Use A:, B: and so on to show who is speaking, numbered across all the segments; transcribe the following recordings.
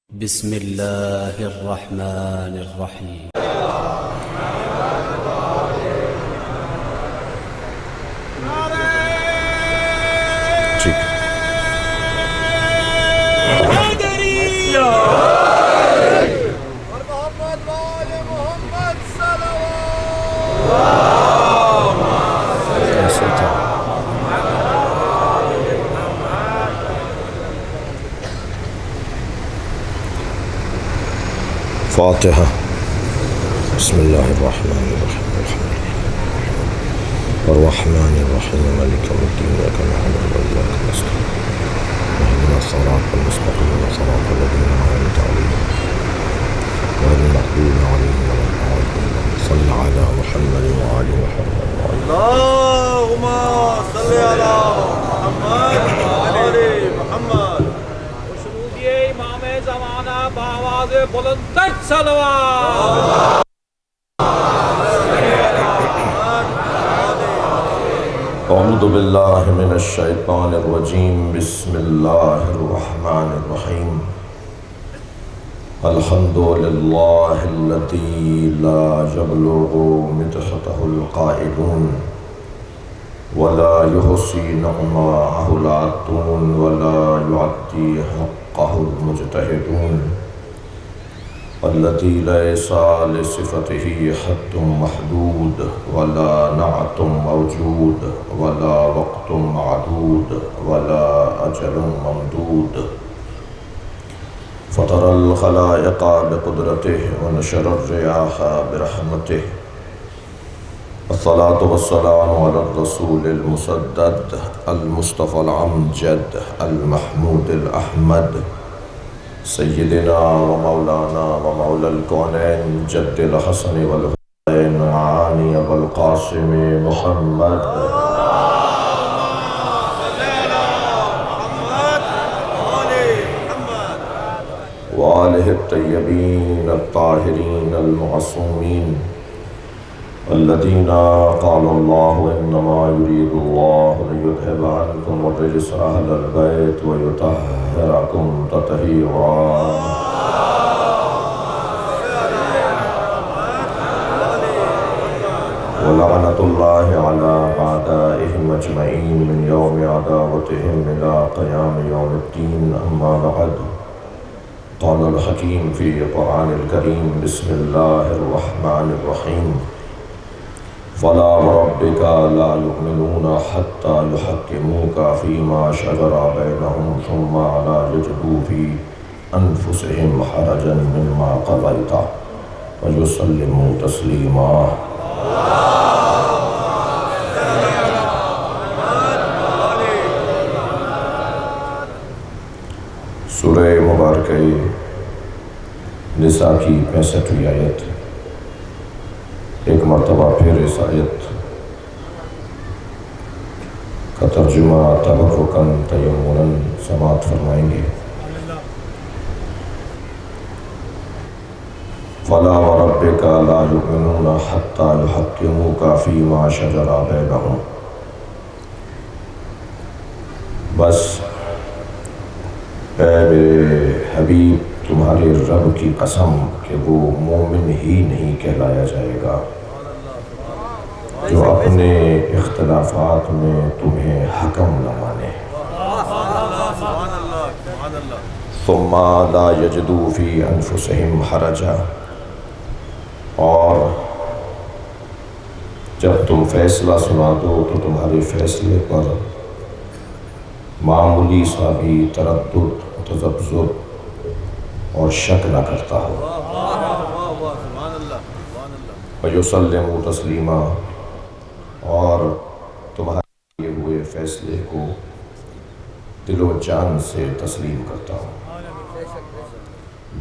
A: بسم الله الرحمن الرحيم.
B: فاتحة. بسم الله الرحمن الرحيم. الرحمن الرحيم مالك يوم الدين إياك نعبد وإياك نستعين اهدنا الصراط المستقيم صراط الذين أنعمت عليهم غير المغضوب عليهم ولا الضالين. صل على محمد وآل محمد.
C: اللهم صل على محمد وآل محمد. امام زمانہ بآواز بلند تر صلوات.
B: اعوذ باللہ من الشیطان الرجیم. بسم اللہ الرحمن الرحیم. الحمد للہ الذی لا یبلغ مدحته القائلون ولا يحصي نعماءه العادون ولا يعطي حقه المجتهدون الذي ليس لصفته حد محدود ولا نعت موجود ولا وقت معدود ولا أجل ممدود فطر الخلائق بقدرته ونشر الرياح برحمته. الصلاة والسلام على الرسول المسدد المصطفى الأمجد المحمود الأحمد سيدنا ومولانا ومولى الكونين جد الحسن والحسين معاني والقاسم محمد وآله الطيبين الطاهرين المعصومين الذين قال الله إنما يريد الله ليذهب عنكم الرجس أهل البيت ويطهركم تطهيرا. ولعنة الله على أعدائهم أجمعين من يوم عداوتهم إلى قيام يوم الدين. أما بعد، قال الحكيم في القرآن الكريم بسم الله الرحمن الرحيم. فلا وربك لا يؤمنون حتى يحكموك فيما شجر بينهم ثم لا يجدوا في أنفسهم حرجا مما قضيت ويسلموا تسليما. سورہ مبارکہ نساء کی 65ویں آیت. ایک مرتبہ پھر اس آیت کا ترجمہ تبرکاً تیمناً سماعت فرمائیں گے. فلا وربك لا يؤمنون حتى يحكموك فيما شجر بينهم. بس اے میرے حبیب تمہارے رب کی قسم کہ وہ مومن ہی نہیں کہلایا جائے گا جو اپنے اختلافات میں تمہیں حکم نہ مانے. ثم لا یجدوا فی انفسہم حرجا. اور جب تم فیصلہ سنا دو تو تمہارے فیصلے پر معمولی سا بھی تردد، تذبذب اور شک نہ کرتا ہو. وَيُسَلِّمُوا تَسْلِيمًا. اور تمہارے کیے ہوئے فیصلے کو دل و جان سے تسلیم کرتا ہوں.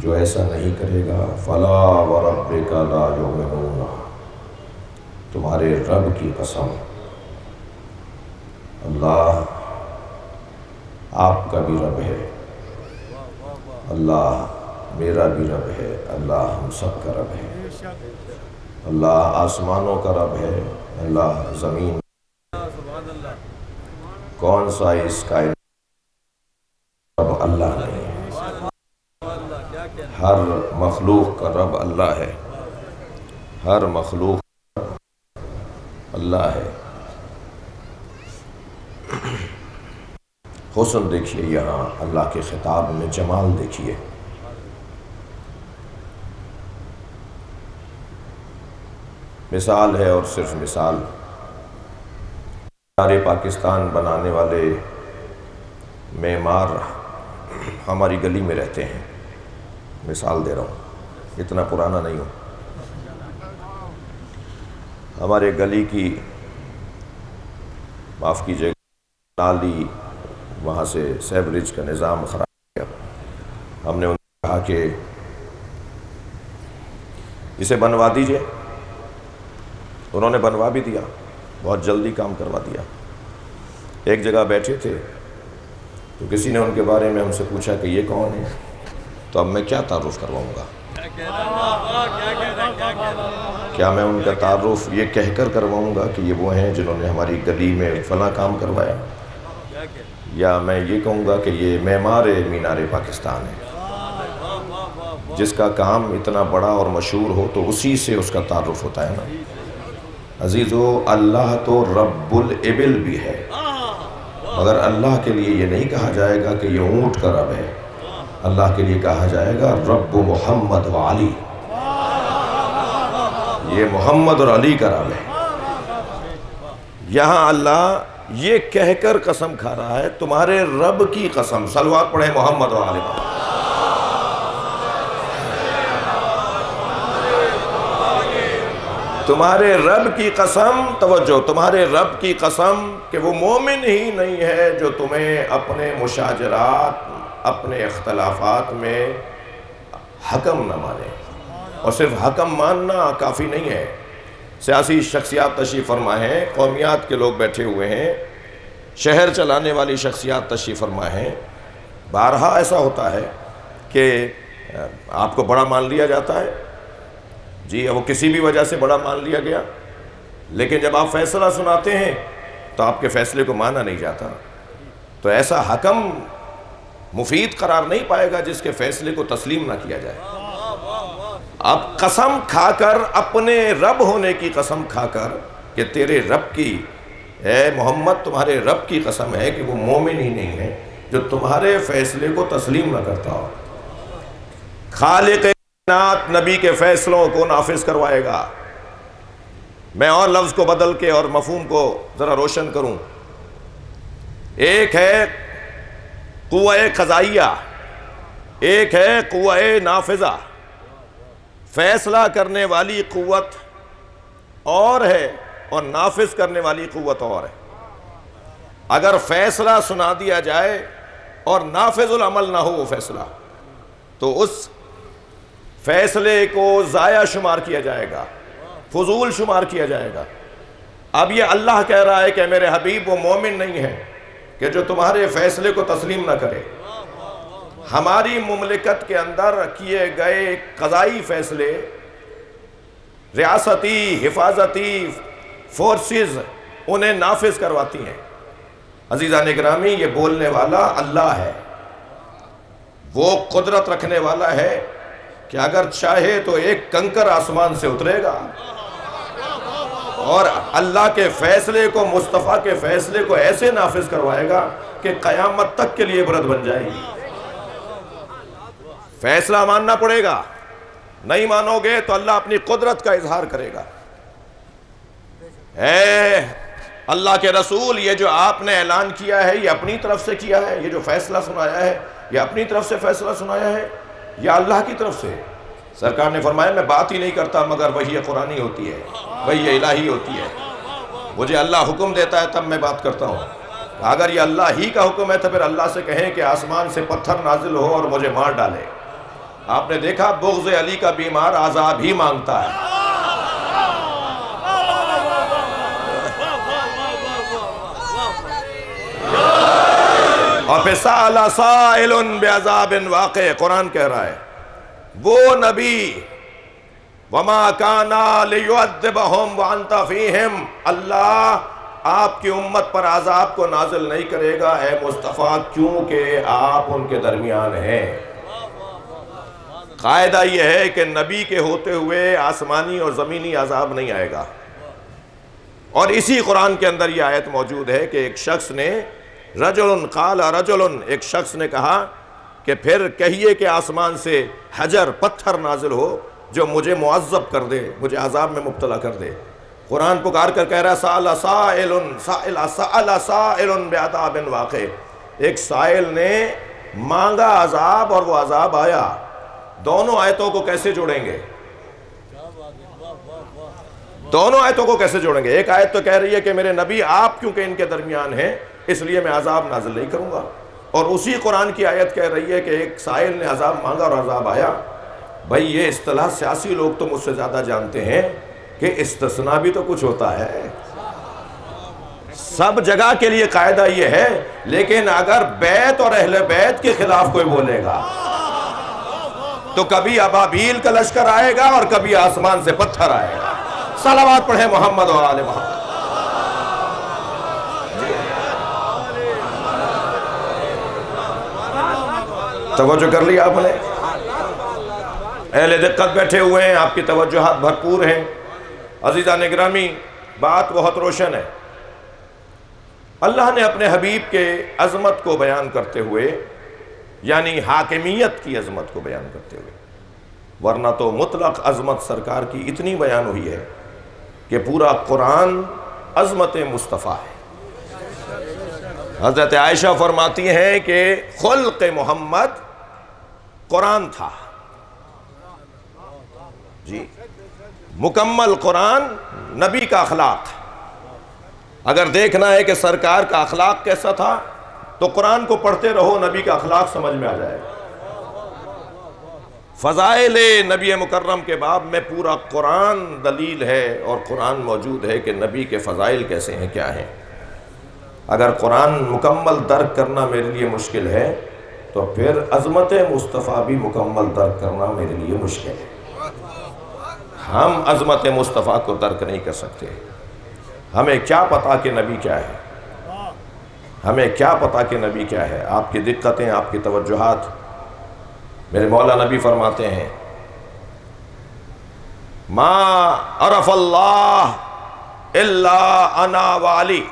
B: جو ایسا نہیں کرے گا فَلَا وَرَبِّكَ لَا يُؤْمِنُونَ. تمہارے رب کی قسم، اللہ آپ کا بھی رب ہے، اللہ میرا بھی رب ہے، اللہ ہم سب کا رب ہے، اللہ آسمانوں کا رب ہے، اللہ زمین. کون سا اس کائنات رب اللہ نہیں ہے. ہر مخلوق کا رب اللہ ہے، ہر مخلوق اللہ ہے۔ حسن دیکھیے یہاں اللہ کے خطاب میں، جمال دیکھیے۔ مثال ہے اور صرف مثال۔ ہمارے پاکستان بنانے والے معمار ہماری گلی میں رہتے ہیں، مثال دے رہا ہوں، اتنا پرانا نہیں ہوں۔ ہمارے گلی کی، معاف کیجیے، نالی وہاں سے سیوریج کا نظام خراب ہو گیا۔ ہم نے ان سے کہا کہ اسے بنوا دیجئے، انہوں نے بنوا بھی دیا، بہت جلدی کام کروا دیا۔ ایک جگہ بیٹھے تھے تو کسی نے ان کے بارے میں ہم سے پوچھا کہ یہ کون ہے، تو اب میں کیا تعارف کرواؤں گا؟ کیا میں ان کا تعارف یہ کہہ کر کرواؤں گا کہ یہ وہ ہیں جنہوں نے ہماری گلی میں فلاں کام کروایا، یا میں یہ کہوں گا کہ یہ معمار مینار پاکستان ہے؟ جس کا کام اتنا بڑا اور مشہور ہو تو اسی سے اس کا تعارف ہوتا ہے نا۔ عزیزو، اللہ تو رب الابل بھی ہے، مگر اللہ کے لیے یہ نہیں کہا جائے گا کہ یہ اونٹ کا رب ہے، اللہ کے لیے کہا جائے گا رب محمد و علی، یہ محمد اور علی کا رب ہے۔ یہاں اللہ یہ کہہ کر قسم کھا رہا ہے، تمہارے رب کی قسم، صلوات پڑھیں محمد و علی۔ تمہارے رب کی قسم، توجہ، تمہارے رب کی قسم کہ وہ مومن ہی نہیں ہے جو تمہیں اپنے مشاجرات، اپنے اختلافات میں حکم نہ مانے۔ اور صرف حکم ماننا کافی نہیں ہے، سیاسی شخصیات تشریف فرما ہیں، قومیات کے لوگ بیٹھے ہوئے ہیں، شہر چلانے والی شخصیات تشریف فرما ہیں۔ بارہا ایسا ہوتا ہے کہ آپ کو بڑا مان لیا جاتا ہے، جی وہ کسی بھی وجہ سے بڑا مان لیا گیا، لیکن جب آپ فیصلہ سناتے ہیں تو آپ کے فیصلے کو مانا نہیں جاتا۔ تو ایسا حکم مفید قرار نہیں پائے گا جس کے فیصلے کو تسلیم نہ کیا جائے۔ اب قسم کھا کر، اپنے رب ہونے کی قسم کھا کر کہ تیرے رب کی، اے محمد تمہارے رب کی قسم ہے کہ وہ مومن ہی نہیں ہے جو تمہارے فیصلے کو تسلیم نہ کرتا ہو۔ خالق کائنات نبی کے فیصلوں کو نافذ کروائے گا۔ میں اور لفظ کو بدل کے اور مفہوم کو ذرا روشن کروں۔ ایک ہے قوہ قضائیہ، ایک ہے قوہ نافذہ۔ فیصلہ کرنے والی قوت اور ہے اور نافذ کرنے والی قوت اور ہے۔ اگر فیصلہ سنا دیا جائے اور نافذ العمل نہ ہو وہ فیصلہ، تو اس فیصلے کو ضائع شمار کیا جائے گا، فضول شمار کیا جائے گا۔ اب یہ اللہ کہہ رہا ہے کہ میرے حبیب وہ مومن نہیں ہے کہ جو تمہارے فیصلے کو تسلیم نہ کرے۔ ہماری مملکت کے اندر کیے گئے قضائی فیصلے، ریاستی، حفاظتی فورسز انہیں نافذ کرواتی ہیں۔ عزیزان گرامی، یہ بولنے والا اللہ ہے، وہ قدرت رکھنے والا ہے کہ اگر چاہے تو ایک کنکر آسمان سے اترے گا اور اللہ کے فیصلے کو، مصطفیٰ کے فیصلے کو ایسے نافذ کروائے گا کہ قیامت تک کے لیے عبرت بن جائے گی۔ فیصلہ ماننا پڑے گا، نہیں مانو گے تو اللہ اپنی قدرت کا اظہار کرے گا۔ اے اللہ کے رسول، یہ جو آپ نے اعلان کیا ہے یہ اپنی طرف سے کیا ہے، یہ جو فیصلہ سنایا ہے یہ اپنی طرف سے فیصلہ سنایا ہے یا اللہ کی طرف سے؟ سرکار نے فرمایا میں بات ہی نہیں کرتا مگر وحی قرآنی ہوتی ہے، وحی الہی ہوتی ہے، مجھے اللہ حکم دیتا ہے تب میں بات کرتا ہوں۔ اگر یہ اللہ ہی کا حکم ہے تو پھر اللہ سے کہیں کہ آسمان سے پتھر نازل ہو اور مجھے مار ڈالے۔ آپ نے دیکھا بغض علی کا بیمار عذاب ہی مانگتا ہے۔ اور پھر سأل سائل بعذاب واقع، قرآن کہہ رہا ہے وہ نبی وما كان ليعذبهم وانت فيهم، اللہ آپ کی امت پر عذاب کو نازل نہیں کرے گا اے مصطفیٰ کیونکہ آپ ان کے درمیان ہیں۔ قاعدہ یہ ہے کہ نبی کے ہوتے ہوئے آسمانی اور زمینی عذاب نہیں آئے گا. اور اسی قرآن کے اندر یہ آیت موجود ہے کہ ایک شخص نے ایک شخص نے کہا کہ پھر کہیے کہ آسمان سے حجر پتھر نازل ہو جو مجھے معذب کر دے، مجھے عذاب میں مبتلا کر دے. قرآن پکار کر کہہ رہا سأل سائل بعذاب واقع. ایک سائل نے مانگا عذاب اور وہ عذاب آیا. دونوں آیتوں کو کیسے جوڑیں گے؟ ایک آیت تو کہہ رہی ہے کہ میرے نبی آپ کیونکہ ان کے درمیان ہیں اس لیے میں عذاب نازل نہیں کروں گا، اور اسی قرآن کی آیت کہہ رہی ہے کہ ایک سائل نے عذاب مانگا اور عذاب آیا. بھائی یہ اصطلاح سیاسی لوگ تو مجھ سے زیادہ جانتے ہیں کہ استثناء بھی تو کچھ ہوتا ہے. سب جگہ کے لیے قاعدہ یہ ہے، لیکن اگر بیت اور اہل بیت کے خلاف کوئی بولے گا تو کبھی ابابیل کا لشکر آئے گا اور کبھی آسمان سے پتھر آئے گا. صلوات پڑھیں محمد و آل محمد. توجہ کر لیا آپ نے؟ اہل دقت بیٹھے ہوئے ہیں، آپ کی توجہات بھرپور ہیں. عزیزان گرامی، بات بہت روشن ہے. اللہ نے اپنے حبیب کے عظمت کو بیان کرتے ہوئے، یعنی حاکمیت کی عظمت کو بیان کرتے ہوئے، ورنہ تو مطلق عظمت سرکار کی اتنی بیان ہوئی ہے کہ پورا قرآن عظمت مصطفیٰ ہے. حضرت عائشہ فرماتی ہیں کہ خلق محمد قرآن تھا. جی، مکمل قرآن نبی کا اخلاق. اگر دیکھنا ہے کہ سرکار کا اخلاق کیسا تھا تو قرآن کو پڑھتے رہو، نبی کا اخلاق سمجھ میں آ جائے. فضائل نبی مکرم کے باب میں پورا قرآن دلیل ہے، اور قرآن موجود ہے کہ نبی کے فضائل کیسے ہیں، کیا ہیں. اگر قرآن مکمل درک کرنا میرے لیے مشکل ہے تو پھر عظمت مصطفیٰ بھی مکمل درک کرنا میرے لیے مشکل ہے. ہم عظمت مصطفیٰ کو درک نہیں کر سکتے. ہمیں کیا پتا کہ نبی کیا ہے، ہمیں کیا پتا کہ نبی کیا ہے. آپ کی دقتیں، آپ کی توجہات. میرے مولا نبی فرماتے ہیں ما عرف اللہ الا انا وعلی.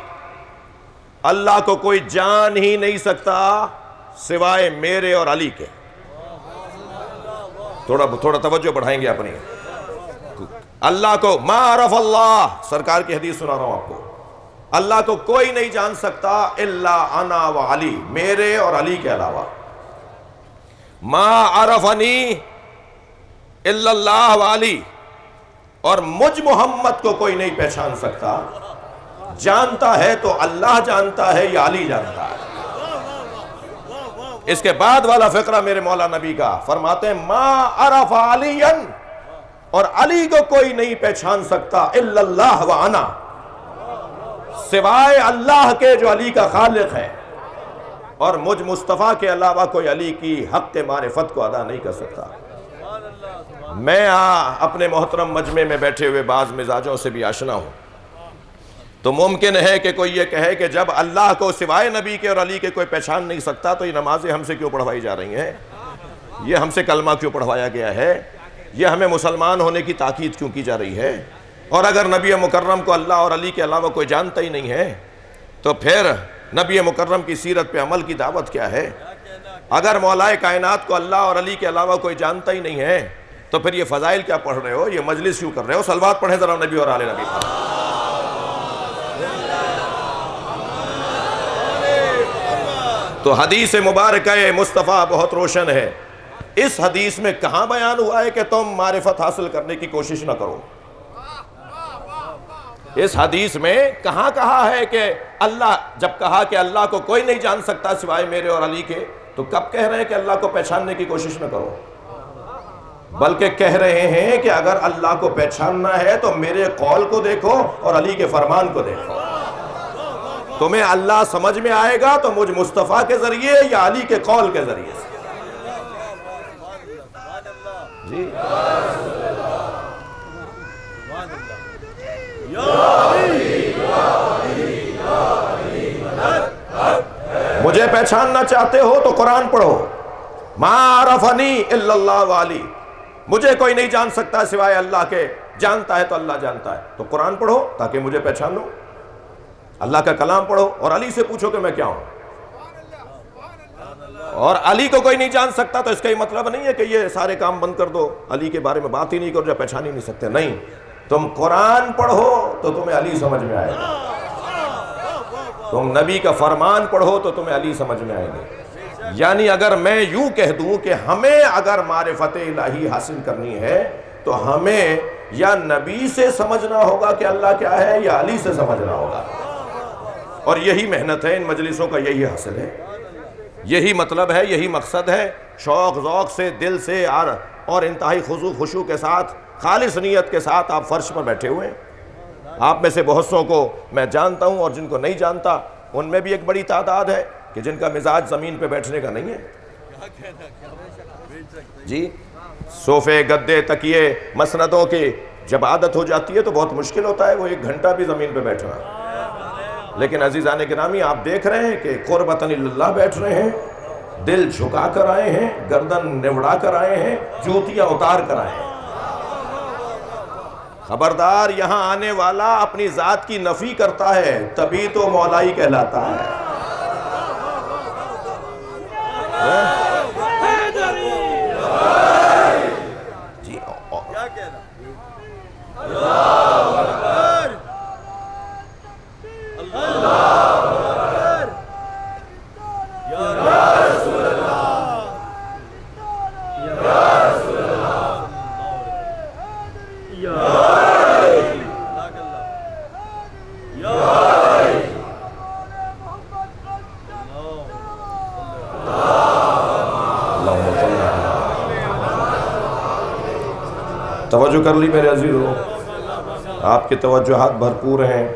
B: اللہ کو کوئی جان ہی نہیں سکتا سوائے میرے اور علی کے. تھوڑا توجہ بڑھائیں گے اپنی. اللہ کو ما عرف اللہ، سرکار کی حدیث سنا رہا ہوں آپ کو، اللہ کو کوئی نہیں جان سکتا الا انا و علی، میرے اور علی کے علاوہ. ما عرفنی الا اللہ و علی، اور مجھ محمد کو کوئی نہیں پہچان سکتا. جانتا ہے تو اللہ جانتا ہے یا علی جانتا ہے. اس کے بعد والا فقرہ میرے مولا نبی کا فرماتے ہیں ما عرف علیا، اور علی کو کوئی نہیں پہچان سکتا الا اللہ و انا، سوائے اللہ کے جو علی کا خالق ہے، اور مجھ مصطفیٰ کے علاوہ کوئی علی کی حق معرفت کو ادا نہیں کر سکتا. میں اپنے محترم مجمع میں بیٹھے ہوئے بعض مزاجوں سے بھی آشنا ہوں، تو ممکن ہے کہ کوئی یہ کہے کہ جب اللہ کو سوائے نبی کے اور علی کے کوئی پہچان نہیں سکتا تو یہ نمازیں ہم سے کیوں پڑھوائی جا رہی ہیں، یہ ہم سے کلمہ کیوں پڑھوایا گیا ہے، یہ ہمیں مسلمان ہونے کی تاکید کیوں کی جا رہی ہے. اور اگر نبی مکرم کو اللہ اور علی کے علاوہ کوئی جانتا ہی نہیں ہے تو پھر نبی مکرم کی سیرت پہ عمل کی دعوت کیا ہے. اگر مولائے کائنات کو اللہ اور علی کے علاوہ کوئی جانتا ہی نہیں ہے تو پھر یہ فضائل کیا پڑھ رہے ہو، یہ مجلس کیوں کر رہے ہو. صلوات پڑھیں ذرا نبی اور آل نبی پر. تو حدیث مبارکہ مصطفیٰ بہت روشن ہے. اس حدیث میں کہاں بیان ہوا ہے کہ تم معرفت حاصل کرنے کی کوشش نہ کرو؟ اس حدیث میں کہاں کہا ہے کہ اللہ، جب کہا کہ اللہ کو کوئی نہیں جان سکتا سوائے میرے اور علی کے، تو کب کہہ رہے ہیں کہ اللہ کو پہچاننے کی کوشش نہ کرو؟ بلکہ کہہ رہے ہیں کہ اگر اللہ کو پہچاننا ہے تو میرے قول کو دیکھو اور علی کے فرمان کو دیکھو. تمہیں اللہ سمجھ میں آئے گا تو مجھ مصطفیٰ کے ذریعے یا علی کے قول کے ذریعے سے. جی مجھے پہچاننا چاہتے ہو تو قرآن پڑھو، ما عرفنی الا اللہ والی، مجھے کوئی نہیں جان سکتا سوائے اللہ کے، جانتا ہے تو اللہ جانتا ہے۔ تو قرآن پڑھو تاکہ مجھے پہچانو، اللہ کا کلام پڑھو اور علی سے پوچھو کہ میں کیا ہوں۔ اور علی کو کوئی نہیں جان سکتا تو اس کا یہ مطلب نہیں ہے کہ یہ سارے کام بند کر دو، علی کے بارے میں بات ہی نہیں کرو، جو پہچان ہی نہیں سکتے۔ نہیں، تم قرآن پڑھو تو تمہیں علی سمجھ میں آئے گا، تم نبی کا فرمان پڑھو تو تمہیں علی سمجھ میں آئے گا۔ یعنی اگر میں یوں کہہ دوں کہ ہمیں اگر معرفت الہی حاصل کرنی ہے تو ہمیں یا نبی سے سمجھنا ہوگا کہ اللہ کیا ہے، یا علی سے سمجھنا ہوگا۔ اور یہی محنت ہے، ان مجلسوں کا یہی حاصل ہے، یہی مطلب ہے، یہی مقصد ہے۔ شوق ذوق سے، دل سے اور انتہائی خضوع خشوع کے ساتھ، خالص نیت کے ساتھ آپ فرش پر بیٹھے ہوئے ہیں۔ آپ میں سے بہت سو کو میں جانتا ہوں، اور جن کو نہیں جانتا ان میں بھی ایک بڑی تعداد ہے کہ جن کا مزاج زمین پہ بیٹھنے کا نہیں ہے۔ جی، صوفے، گدے، تکیے، مسندوں کی جب عادت ہو جاتی ہے تو بہت مشکل ہوتا ہے وہ 1 گھنٹہ بھی زمین پہ بیٹھنا۔ لیکن عزیزان گرامی، آپ دیکھ رہے ہیں کہ قربتاً اللہ بیٹھ رہے ہیں، دل جھکا کر آئے ہیں، گردن نوڑا کر آئے ہیں، جوتیاں اتار کر آئے ہیں۔ خبردار، یہاں آنے والا اپنی ذات کی نفی کرتا ہے تبھی تو مولائی کہلاتا ہے۔ جی، کیا کہنا؟ توجہ کر لی میرے عزیزوں، آپ کی توجہات بھرپور ہیں،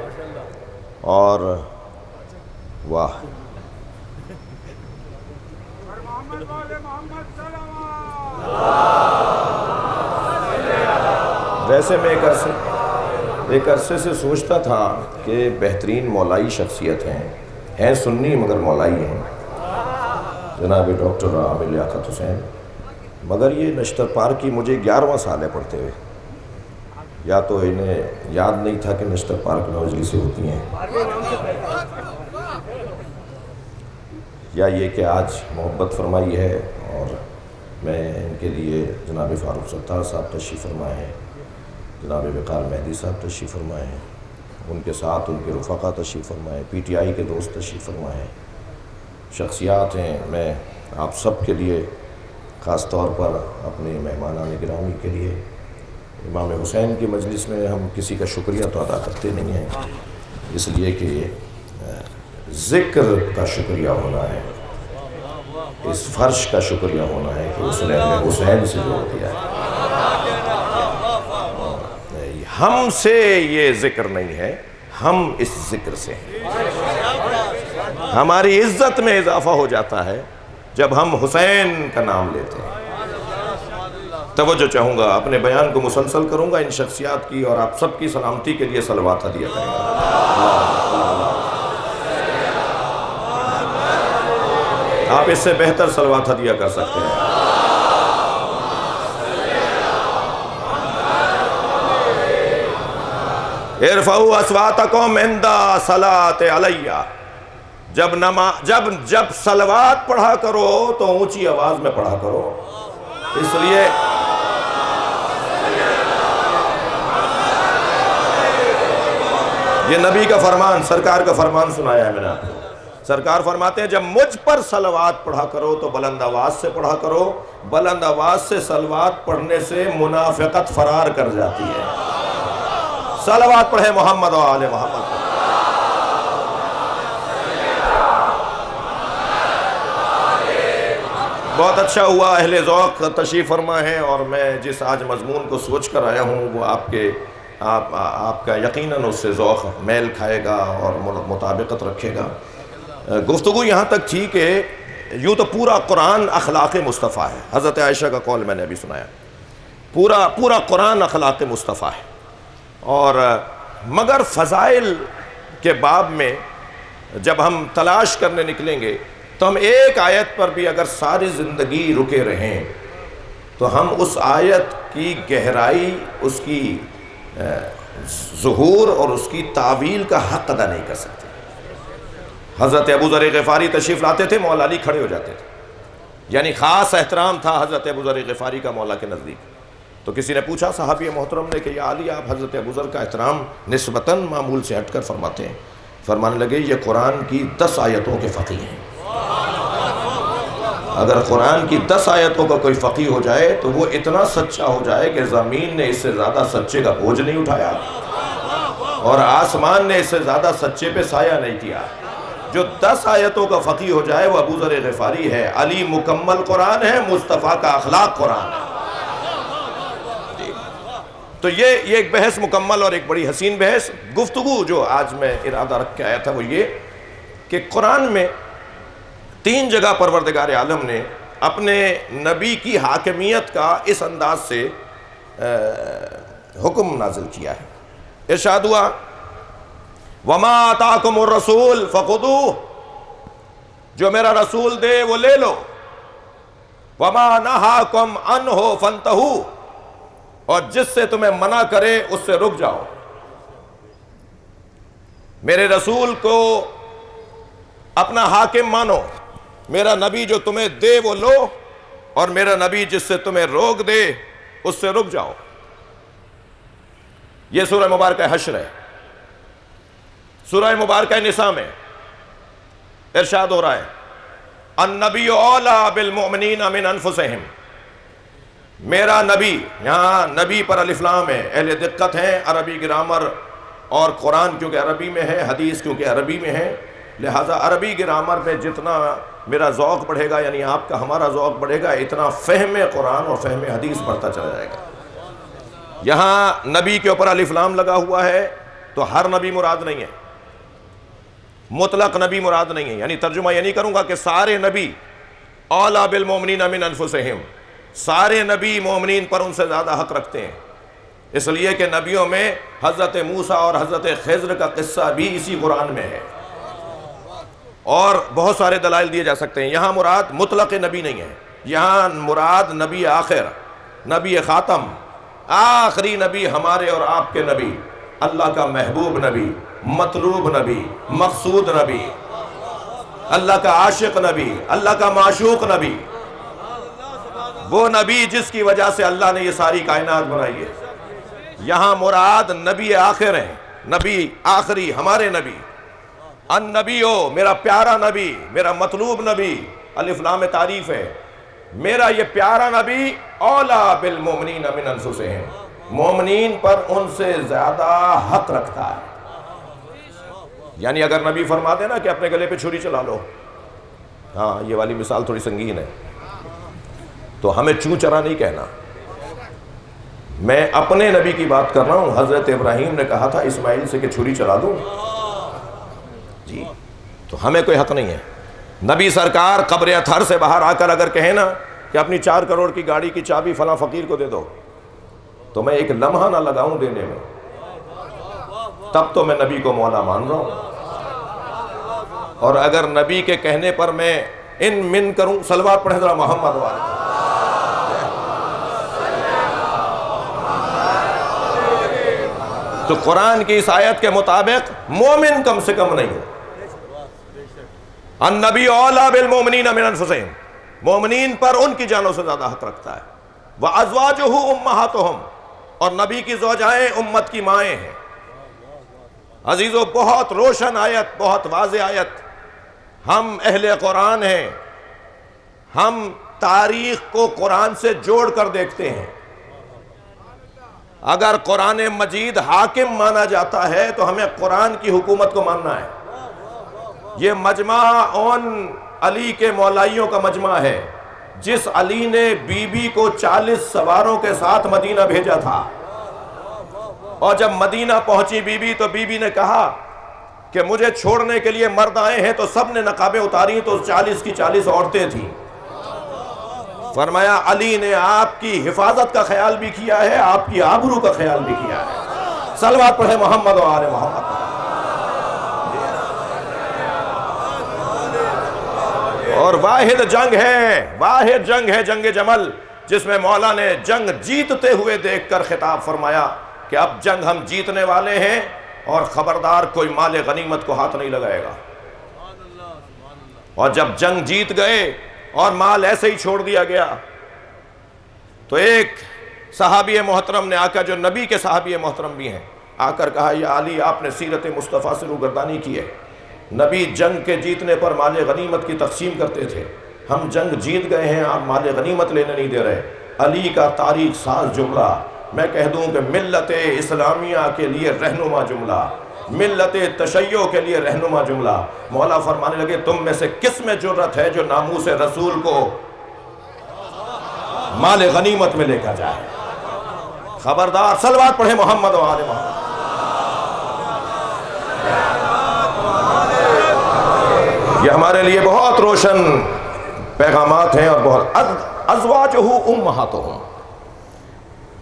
B: اور واہ، ویسے میں ایک عرصے سے سوچتا تھا کہ بہترین مولائی شخصیت ہیں سنی مگر مولائی ہیں، جناب ڈاکٹر عامر لیاقت حسین، مگر یہ نشتر پار کی مجھے 11واں سال ہے پڑھتے ہوئے، یا تو انہیں یاد نہیں تھا کہ نشتر پارک میں مجلسیں ہوتی ہیں، یا یہ کہ آج محبت فرمائی ہے اور میں ان کے لیے جناب فاروق ستار صاحب تشریف فرمائے ہیں، جناب وقار مہدی صاحب تشریف فرمائے ہیں، ان کے ساتھ ان کے رفقا تشریف فرمائے، پی ٹی آئی کے دوست تشریف فرمائے ہیں، شخصیات ہیں۔ میں آپ سب کے لیے خاص طور پر اپنے مہمانان گرامی کے لیے، امام حسین کی مجلس میں ہم کسی کا شکریہ تو ادا کرتے نہیں ہیں، اس لیے کہ ذکر کا شکریہ ہونا ہے، اس فرش کا شکریہ ہونا ہے کہ اس نے ہمیں حسین سے جوڑ دیا ہے۔ ہم سے یہ ذکر نہیں ہے، ہم اس ذکر سے ہیں۔ ہماری عزت میں اضافہ ہو جاتا ہے جب ہم حسین کا نام لیتے ہیں۔ توجہ چاہوں گا، اپنے بیان کو مسلسل کروں گا ان شخصیات کی، اور آپ سب کی سلامتی کے لیے صلوات ہدیہ کریں گا۔ آپ اس سے بہتر صلوات ہدیہ کر سکتے ہیں۔ ارفعوا اصواتکم عند صلاۃ علیہ، جب صلوات پڑھا کرو تو اونچی آواز میں پڑھا کرو، اس لیے یہ نبی کا فرمان، سرکار کا فرمان سنایا ہے میں نے آپ کو۔ سرکار فرماتے ہیں جب مجھ پر صلوات پڑھا کرو تو بلند آواز سے پڑھا کرو، بلند آواز سے صلوات پڑھنے سے منافقت فرار کر جاتی ہے۔ صلوات پڑھے محمد و آل محمد۔ بہت اچھا ہوا اہل ذوق تشریف فرما ہے، اور میں جس آج مضمون کو سوچ کر آیا ہوں وہ آپ کا یقیناً اس سے ذوق میل کھائے گا اور مطابقت رکھے گا۔ گفتگو یہاں تک تھی کہ یوں تو پورا قرآن اخلاق مصطفیٰ ہے، حضرت عائشہ کا قول میں نے ابھی سنایا، پورا قرآن اخلاق مصطفیٰ ہے، اور مگر فضائل کے باب میں جب ہم تلاش کرنے نکلیں گے تو ہم ایک آیت پر بھی اگر ساری زندگی رکے رہیں تو ہم اس آیت کی گہرائی، اس کی ظہور اور اس کی تعویل کا حق ادا نہیں کر سکتے۔ حضرت ابو ذر غفاری تشریف لاتے تھے، مولا علی کھڑے ہو جاتے تھے، یعنی خاص احترام تھا حضرت ابو ذر غفاری کا مولا کے نزدیک۔ تو کسی نے پوچھا صحابی محترم نے کہ یا علی، آپ حضرت ابو ذر کا احترام نسبتاً معمول سے ہٹ کر فرماتے ہیں۔ فرمانے لگے یہ قرآن کی 10 آیتوں کے فقیہ ہیں، اگر قرآن کی 10 آیتوں کا کوئی فقیہ ہو جائے تو وہ اتنا سچا ہو جائے کہ زمین نے اس سے زیادہ سچے کا بوجھ نہیں اٹھایا اور آسمان نے اس سے زیادہ سچے پہ سایہ نہیں کیا۔ جو 10 آیتوں کا فقیہ ہو جائے وہ ابو ذر غفاری ہے۔ علی مکمل قرآن ہے، مصطفیٰ کا اخلاق قرآن ہے۔ تو یہ ایک بحث مکمل اور ایک بڑی حسین بحث گفتگو جو آج میں ارادہ رکھ کے آیا تھا وہ یہ کہ قرآن میں 3 جگہ پروردگار عالم نے اپنے نبی کی حاکمیت کا اس انداز سے حکم نازل کیا ہے۔ ارشاد ہوا وَمَا آتَاكُمُ الرَّسُولُ فَخُذُوهُ، جو میرا رسول دے وہ لے لو، وَمَا نَهَاكُمْ عَنْهُ فَانْتَهُوا، اور جس سے تمہیں منع کرے اس سے رک جاؤ۔ میرے رسول کو اپنا حاکم مانو، میرا نبی جو تمہیں دے وہ لو، اور میرا نبی جس سے تمہیں روک دے اس سے رک جاؤ۔ یہ سورہ مبارکہ حشر ہے۔ سورہ مبارکہ نساء میں ارشاد ہو رہا ہے النبی اولیٰ بالمؤمنین من انفسہم، میرا نبی، یہاں نبی پر الف لام ہے، اہل دقت ہیں، عربی گرامر اور قرآن کیونکہ عربی میں ہے، حدیث کیونکہ عربی میں ہے، لہٰذا عربی گرامر میں جتنا میرا ذوق بڑھے گا، یعنی آپ کا ہمارا ذوق بڑھے گا، اتنا فہم قرآن اور فہم حدیث بڑھتا چلا جائے گا۔ یہاں نبی کے اوپر الف لام لگا ہوا ہے تو ہر نبی مراد نہیں ہے، مطلق نبی مراد نہیں ہے، یعنی ترجمہ یہ نہیں کروں گا کہ سارے نبی اولیٰ بالمؤمنین من انفسہم، سارے نبی مومنین پر ان سے زیادہ حق رکھتے ہیں، اس لیے کہ نبیوں میں حضرت موسیٰ اور حضرت خضر کا قصہ بھی اسی قرآن میں ہے، اور بہت سارے دلائل دیے جا سکتے ہیں۔ یہاں مراد مطلق نبی نہیں ہے، یہاں مراد نبی آخر، نبی خاتم، آخری نبی، ہمارے اور آپ کے نبی، اللہ کا محبوب نبی، مطلوب نبی، مقصود نبی، اللہ کا عاشق نبی، اللہ کا معشوق نبی، وہ نبی جس کی وجہ سے اللہ نے یہ ساری کائنات بنائی ہے۔ یہاں مراد نبی آخر ہیں، نبی آخری، ہمارے نبی، النبیو، میرا پیارا نبی، میرا مطلوب نبی، الف لام تعریف ہے، میرا یہ پیارا نبی اولیٰ بالمؤمنین من انفسہم، مومنین پر ان سے زیادہ حق رکھتا ہے۔ یعنی اگر نبی فرما دے نا کہ اپنے گلے پہ چھری چلا لو، ہاں یہ والی مثال تھوڑی سنگین ہے، تو ہمیں چوں چرا نہیں کہنا۔ میں اپنے نبی کی بات کر رہا ہوں، حضرت ابراہیم نے کہا تھا اسماعیل سے کہ چھری چلا دوں، جی، تو ہمیں کوئی حق نہیں ہے۔ نبی سرکار قبر اطہر سے باہر آ کر اگر کہیں نا کہ اپنی 4 کروڑ کی گاڑی کی چابی فلاں فقیر کو دے دو، تو میں ایک لمحہ نہ لگاؤں دینے میں، تب تو میں نبی کو مولا مان رہا ہوں۔ اور اگر نبی کے کہنے پر میں ان من کروں، صلوات پڑھیں ذرا محمد والے، تو قرآن کی اس آیت کے مطابق مومن کم سے کم نہیں ہو۔ النبی اولیٰ بالمؤمنین من انفسہم، مومنین پر ان کی جانوں سے زیادہ حق رکھتا ہے۔ وَأَزْوَاجُهُ أُمَّهَاتُهُمْ، اور نبی کی زوجائیں امت کی مائیں ہیں۔ عزیزو، بہت روشن آیت، بہت واضح آیت۔ ہم اہل قرآن ہیں، ہم تاریخ کو قرآن سے جوڑ کر دیکھتے ہیں۔ اگر قرآن مجید حاکم مانا جاتا ہے تو ہمیں قرآن کی حکومت کو ماننا ہے۔ یہ مجمع ان علی کے مولائیوں کا مجمع ہے، جس علی نے بی بی کو 40 سواروں کے ساتھ مدینہ بھیجا تھا، اور جب مدینہ پہنچی بی بی تو بی بی نے کہا کہ مجھے چھوڑنے کے لیے مرد آئے ہیں، تو سب نے نقابیں اتاری تو 40 کی 40 عورتیں تھیں۔ فرمایا علی نے آپ کی حفاظت کا خیال بھی کیا ہے، آپ کی آبرو کا خیال بھی کیا ہے۔ صلوات پڑھے محمد و آل محمد۔ اور واحد جنگ ہے جنگ جمل، جس میں مولا نے جنگ جیتتے ہوئے دیکھ کر خطاب فرمایا کہ اب جنگ ہم جیتنے والے ہیں، اور خبردار کوئی مال غنیمت کو ہاتھ نہیں لگائے گا۔ اور جب جنگ جیت گئے اور مال ایسے ہی چھوڑ دیا گیا، تو ایک صحابی محترم نے آ کر، جو نبی کے صحابی محترم بھی ہیں، آ کر کہا یا علی، آپ نے سیرت مصطفیٰ سے روگردانی کی ہے۔ نبی جنگ کے جیتنے پر مال غنیمت کی تقسیم کرتے تھے، ہم جنگ جیت گئے ہیں، آپ مال غنیمت لینے نہیں دے رہے۔ علی کا تاریخ ساز جملہ میں کہہ دوں کہ ملت اسلامیہ کے لیے رہنما جملہ، ملت تشیع کے لیے رہنما جملہ۔ مولا فرمانے لگے تم میں سے کس میں جرت ہے جو ناموس رسول کو مال غنیمت میں لے کر جائے؟ خبردار، صلوات پڑھیں محمد و آل محمد۔ یہ ہمارے لیے بہت روشن پیغامات ہیں اور بہت ازواجہ امہاتہم،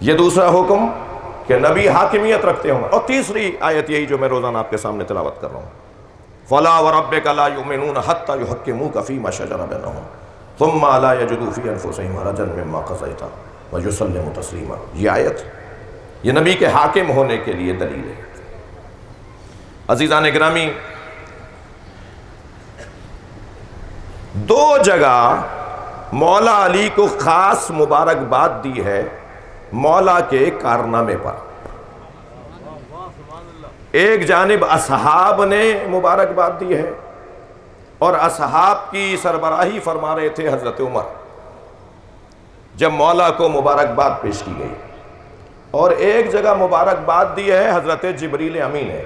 B: یہ دوسرا حکم کہ نبی حاکمیت رکھتے ہوں۔ اور تیسری آیت یہی جو میں روزانہ آپ کے سامنے تلاوت کر رہا ہوں، فَلَا وَرَبِّكَ لَا يُؤْمِنُونَ حَتَّى يُحَكِّمُوكَ فِي مَا شَجَرَ بَيْنَهُمْ ثُمَّ لَا يَجِدُوا فِي أَنفُسِهِمْ حَرَجًا مِّمَّا قَضَيْتَ وَيُسَلِّمُوا تَسْلِيمًا۔ یہ آیت یہ نبی کے حاکم ہونے کے لیے دلیل ہے۔ عزیزان گرامی، دو جگہ مولا علی کو خاص مبارکباد دی ہے مولا کے کارنامے پر۔ ایک جانب اصحاب نے مبارکباد دی ہے، اور اصحاب کی سربراہی فرما رہے تھے حضرت عمر جب مولا کو مبارکباد پیش کی گئی، اور ایک جگہ مبارکباد دی ہے حضرت جبریل امین ہے۔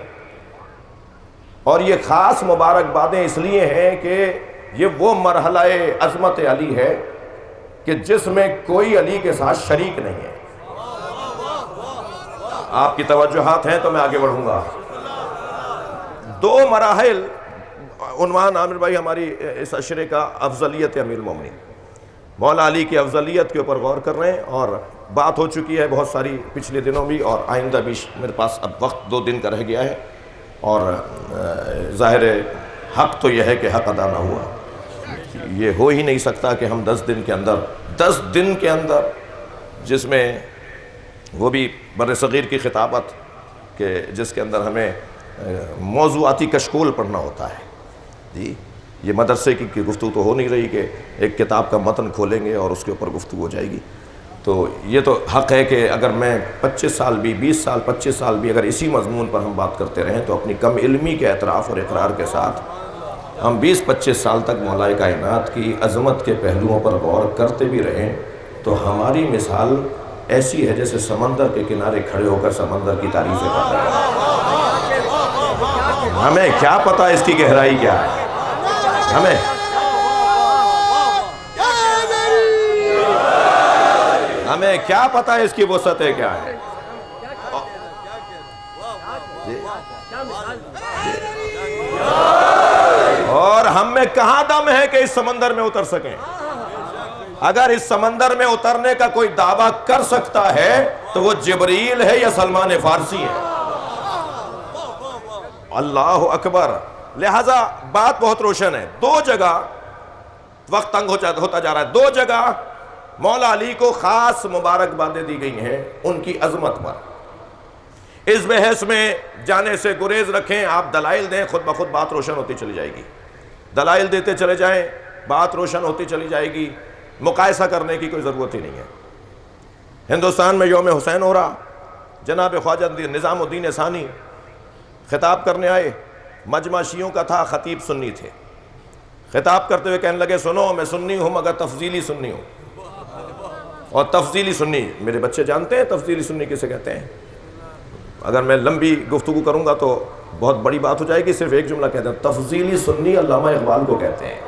B: اور یہ خاص مبارکبادیں اس لیے ہیں کہ یہ وہ مرحلہ عظمت علی ہے کہ جس میں کوئی علی کے ساتھ شریک نہیں ہے۔ آپ کی توجہات ہیں تو میں آگے بڑھوں گا۔ دو مراحل، عنوان عامر بھائی ہماری اس عشرے کا افضلیت امیر المومنین، مولا علی کی افضلیت کے اوپر غور کر رہے ہیں، اور بات ہو چکی ہے بہت ساری پچھلے دنوں بھی، اور آئندہ بھی میرے پاس اب وقت 2 دن کا رہ گیا ہے، اور ظاہر حق تو یہ ہے کہ حق ادا نہ ہوا۔ یہ ہو ہی نہیں سکتا کہ ہم 10 دن کے اندر جس میں وہ بھی بر صغیر کی خطابت کہ جس کے اندر ہمیں موضوعاتی کشکول پڑھنا ہوتا ہے، جی یہ مدرسے کی گفتگو تو ہو نہیں رہی کہ ایک کتاب کا متن کھولیں گے اور اس کے اوپر گفتگو ہو جائے گی۔ تو یہ تو حق ہے کہ اگر میں 25 سال بھی 20 سال 25 سال بھی اگر اسی مضمون پر ہم بات کرتے رہیں تو اپنی کم علمی کے اعتراف اور اقرار کے ساتھ ہم 20-25 سال تک مولا کائنات کی عظمت کے پہلوؤں پر غور کرتے بھی رہیں تو ہماری مثال ایسی ہے جیسے سمندر کے کنارے کھڑے ہو کر سمندر کی تعریفیں کر رہے ہیں۔ ہمیں کیا پتہ اس کی گہرائی کیا ہے، ہمیں کیا پتہ اس کی وسعتیں کیا ہے۔ اور ہم میں کہاں دم ہے کہ اس سمندر میں اتر سکیں؟ اگر اس سمندر میں اترنے کا کوئی دعویٰ کر سکتا ہے تو وہ جبریل ہے یا سلمان فارسی ہے۔ اللہ اکبر۔ لہذا بات بہت روشن ہے، 2 جگہ وقت تنگ ہوتا جا رہا ہے، 2 جگہ مولا علی کو خاص مبارکبادیں دی گئی ہیں ان کی عظمت پر۔ اس بحث میں جانے سے گریز رکھیں، آپ دلائل دیں، خود بخود بات روشن ہوتی چلی جائے گی۔ دلائل دیتے چلے جائیں، بات روشن ہوتی چلی جائے گی، مقایسہ کرنے کی کوئی ضرورت ہی نہیں ہے۔ ہندوستان میں یوم حسین ہو رہا، جناب خواجہ نظام الدین ثانی خطاب کرنے آئے، مجمع شیعوں کا تھا، خطیب سنی تھے، خطاب کرتے ہوئے کہنے لگے سنو میں سنی ہوں مگر تفضیلی سنی ہوں۔ اور تفضیلی سنی میرے بچے جانتے ہیں تفضیلی سنی کسے کہتے ہیں۔ اگر میں لمبی گفتگو کروں گا تو بہت بڑی بات ہو جائے گی، صرف ایک جملہ کہتے ہیں، تفضیلی سنی علامہ اقبال کو کہتے ہیں۔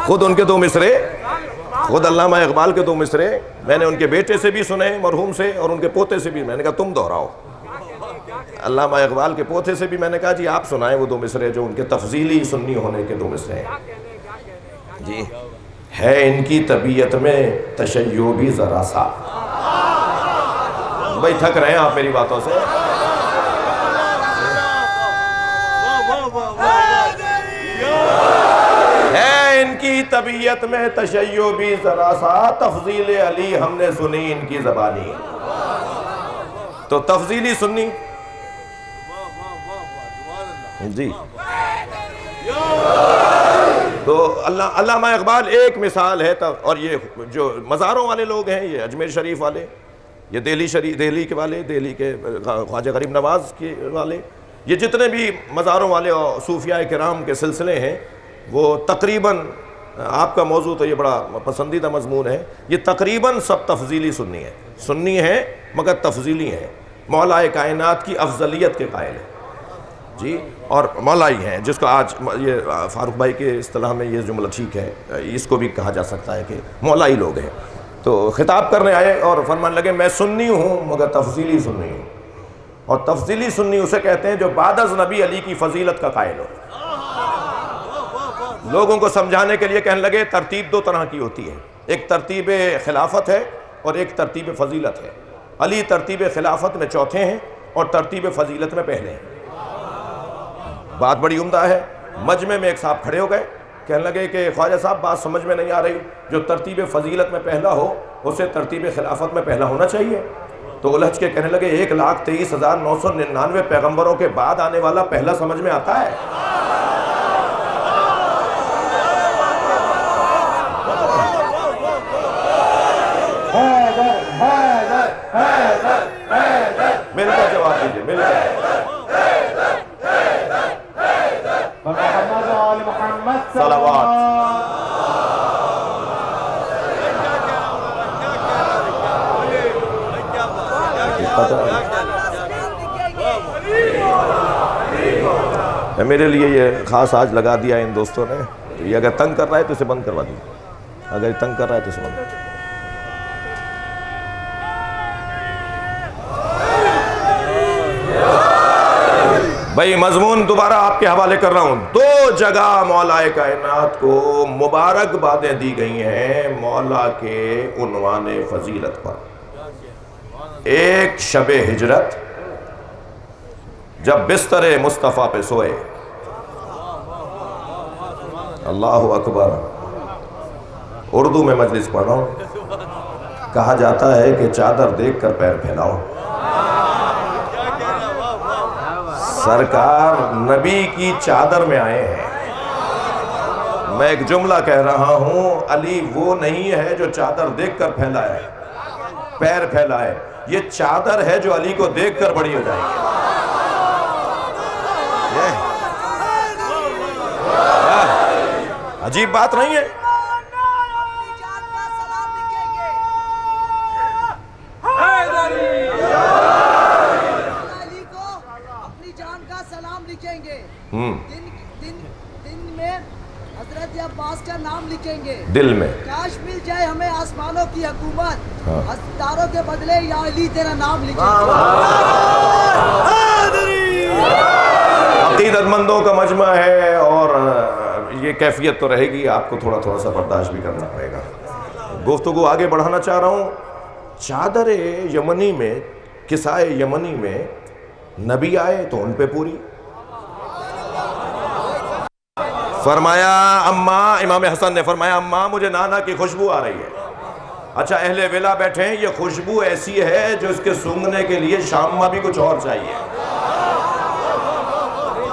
B: خود ان کے 2 مصرے، خود علامہ اقبال کے 2 مصرے میں نے ان کے بیٹے سے بھی سنے مرحوم سے، اور ان کے پوتے سے بھی، میں نے کہا تم دہراؤ۔ علامہ اقبال کے پوتے سے بھی میں نے کہا جی آپ سنائیں وہ 2 مصرے جو ان کے تفضیلی سنی ہونے کے 2 مصرے ہیں۔ جی ہے ان کی طبیعت میں تشیع بھی ذرا سا۔ بھائی تھک رہے ہیں آپ میری باتوں سے؟ ان کی طبیعت میں تشیع بھی ذرا سا، تفضیل علی ہم نے سنی ان کی زبانی. تو تفضیلی سنی جی. تو علامہ اقبال ایک مثال ہے. اور یہ جو مزاروں والے لوگ ہیں، یہ اجمیر شریف والے، یہ دہلی کے والے، دہلی کے خواجہ غریب نواز کے والے، یہ جتنے بھی مزاروں والے اور صوفیاء کرام کے سلسلے ہیں، وہ تقریباً، آپ کا موضوع تو یہ بڑا پسندیدہ مضمون ہے، یہ تقریباً سب تفضیلی سنی ہیں مگر تفضیلی ہیں. مولا کائنات کی افضلیت کے قائل ہیں جی، اور مولائی ہیں، جس کو آج یہ فاروق بھائی کے اصطلاح میں یہ جملہ ٹھیک ہے، اس کو بھی کہا جا سکتا ہے کہ مولائی لوگ ہیں. تو خطاب کرنے آئے اور فرمان لگے میں سنی ہوں مگر تفضیلی سنی ہوں. اور تفضیلی سنی اسے کہتے ہیں جو بعد از نبی علی کی فضیلت کا قائل ہو. لوگوں کو سمجھانے کے لیے کہنے لگے ترتیب دو طرح کی ہوتی ہے، ایک ترتیب خلافت ہے اور ایک ترتیب فضیلت ہے. علی ترتیب خلافت میں چوتھے ہیں اور ترتیب فضیلت میں پہلے ہیں. بات بڑی عمدہ ہے. مجمع میں ایک صاحب کھڑے ہو گئے، کہنے لگے کہ خواجہ صاحب بات سمجھ میں نہیں آ رہی، جو ترتیب فضیلت میں پہلا ہو اسے ترتیب خلافت میں پہلا ہونا چاہیے. تو الجھ کے کہنے لگے 1,23,999 پیغمبروں کے بعد آنے والا پہلا سمجھ میں آتا ہے؟ مل کر جواب دیجیے، مل کر. صلوات. میرے لیے یہ خاص آج لگا دیا ان دوستوں نے. یہ اگر تنگ کر رہا ہے تو اسے بند کروا دیجیے، اگر تنگ کر رہا ہے تو اسے بند کر دیجیے. بھائی مضمون دوبارہ آپ کے حوالے کر رہا ہوں. 2 جگہ مولا کائنات کو مبارکبادیں دی گئی ہیں مولا کے عنوان فضیلت پر. ایک شب ہجرت جب بستر مصطفیٰ پہ سوئے، اللہ اکبر، اردو میں مجلس پڑھ رہا ہوں، کہا جاتا ہے کہ چادر دیکھ کر پیر پھیلاؤ. سرکار نبی کی چادر میں آئے ہیں. میں ایک جملہ کہہ رہا ہوں، علی وہ نہیں ہے جو چادر دیکھ کر پھیلائے، پیر پھیلائے. یہ چادر ہے جو علی کو دیکھ کر بڑی ہو جائے گی. عجیب بات نہیں ہے؟
D: دن میں حضرت عباس کا نام لکھیں گے،
B: دل میں.
D: کاش مل جائے ہمیں آسمانوں کی حکومت، ستاروں کے بدلے یا علی تیرا نام لکھیں گے.
B: عقیدت مندوں کا مجمع ہے اور یہ کیفیت تو رہے گی، آپ کو تھوڑا سا برداشت بھی کرنا پڑے گا. گفتگو آگے بڑھانا چاہ رہا ہوں. چادر یمنی میں، کسائے یمنی میں نبی آئے تو ان پہ پوری. فرمایا اماں، امام حسن نے فرمایا اماں مجھے نانا کی خوشبو آ رہی ہے. اچھا اہل ولا بیٹھے ہیں، یہ خوشبو ایسی ہے جو اس کے سونگھنے کے لیے شام میں بھی کچھ اور چاہیے.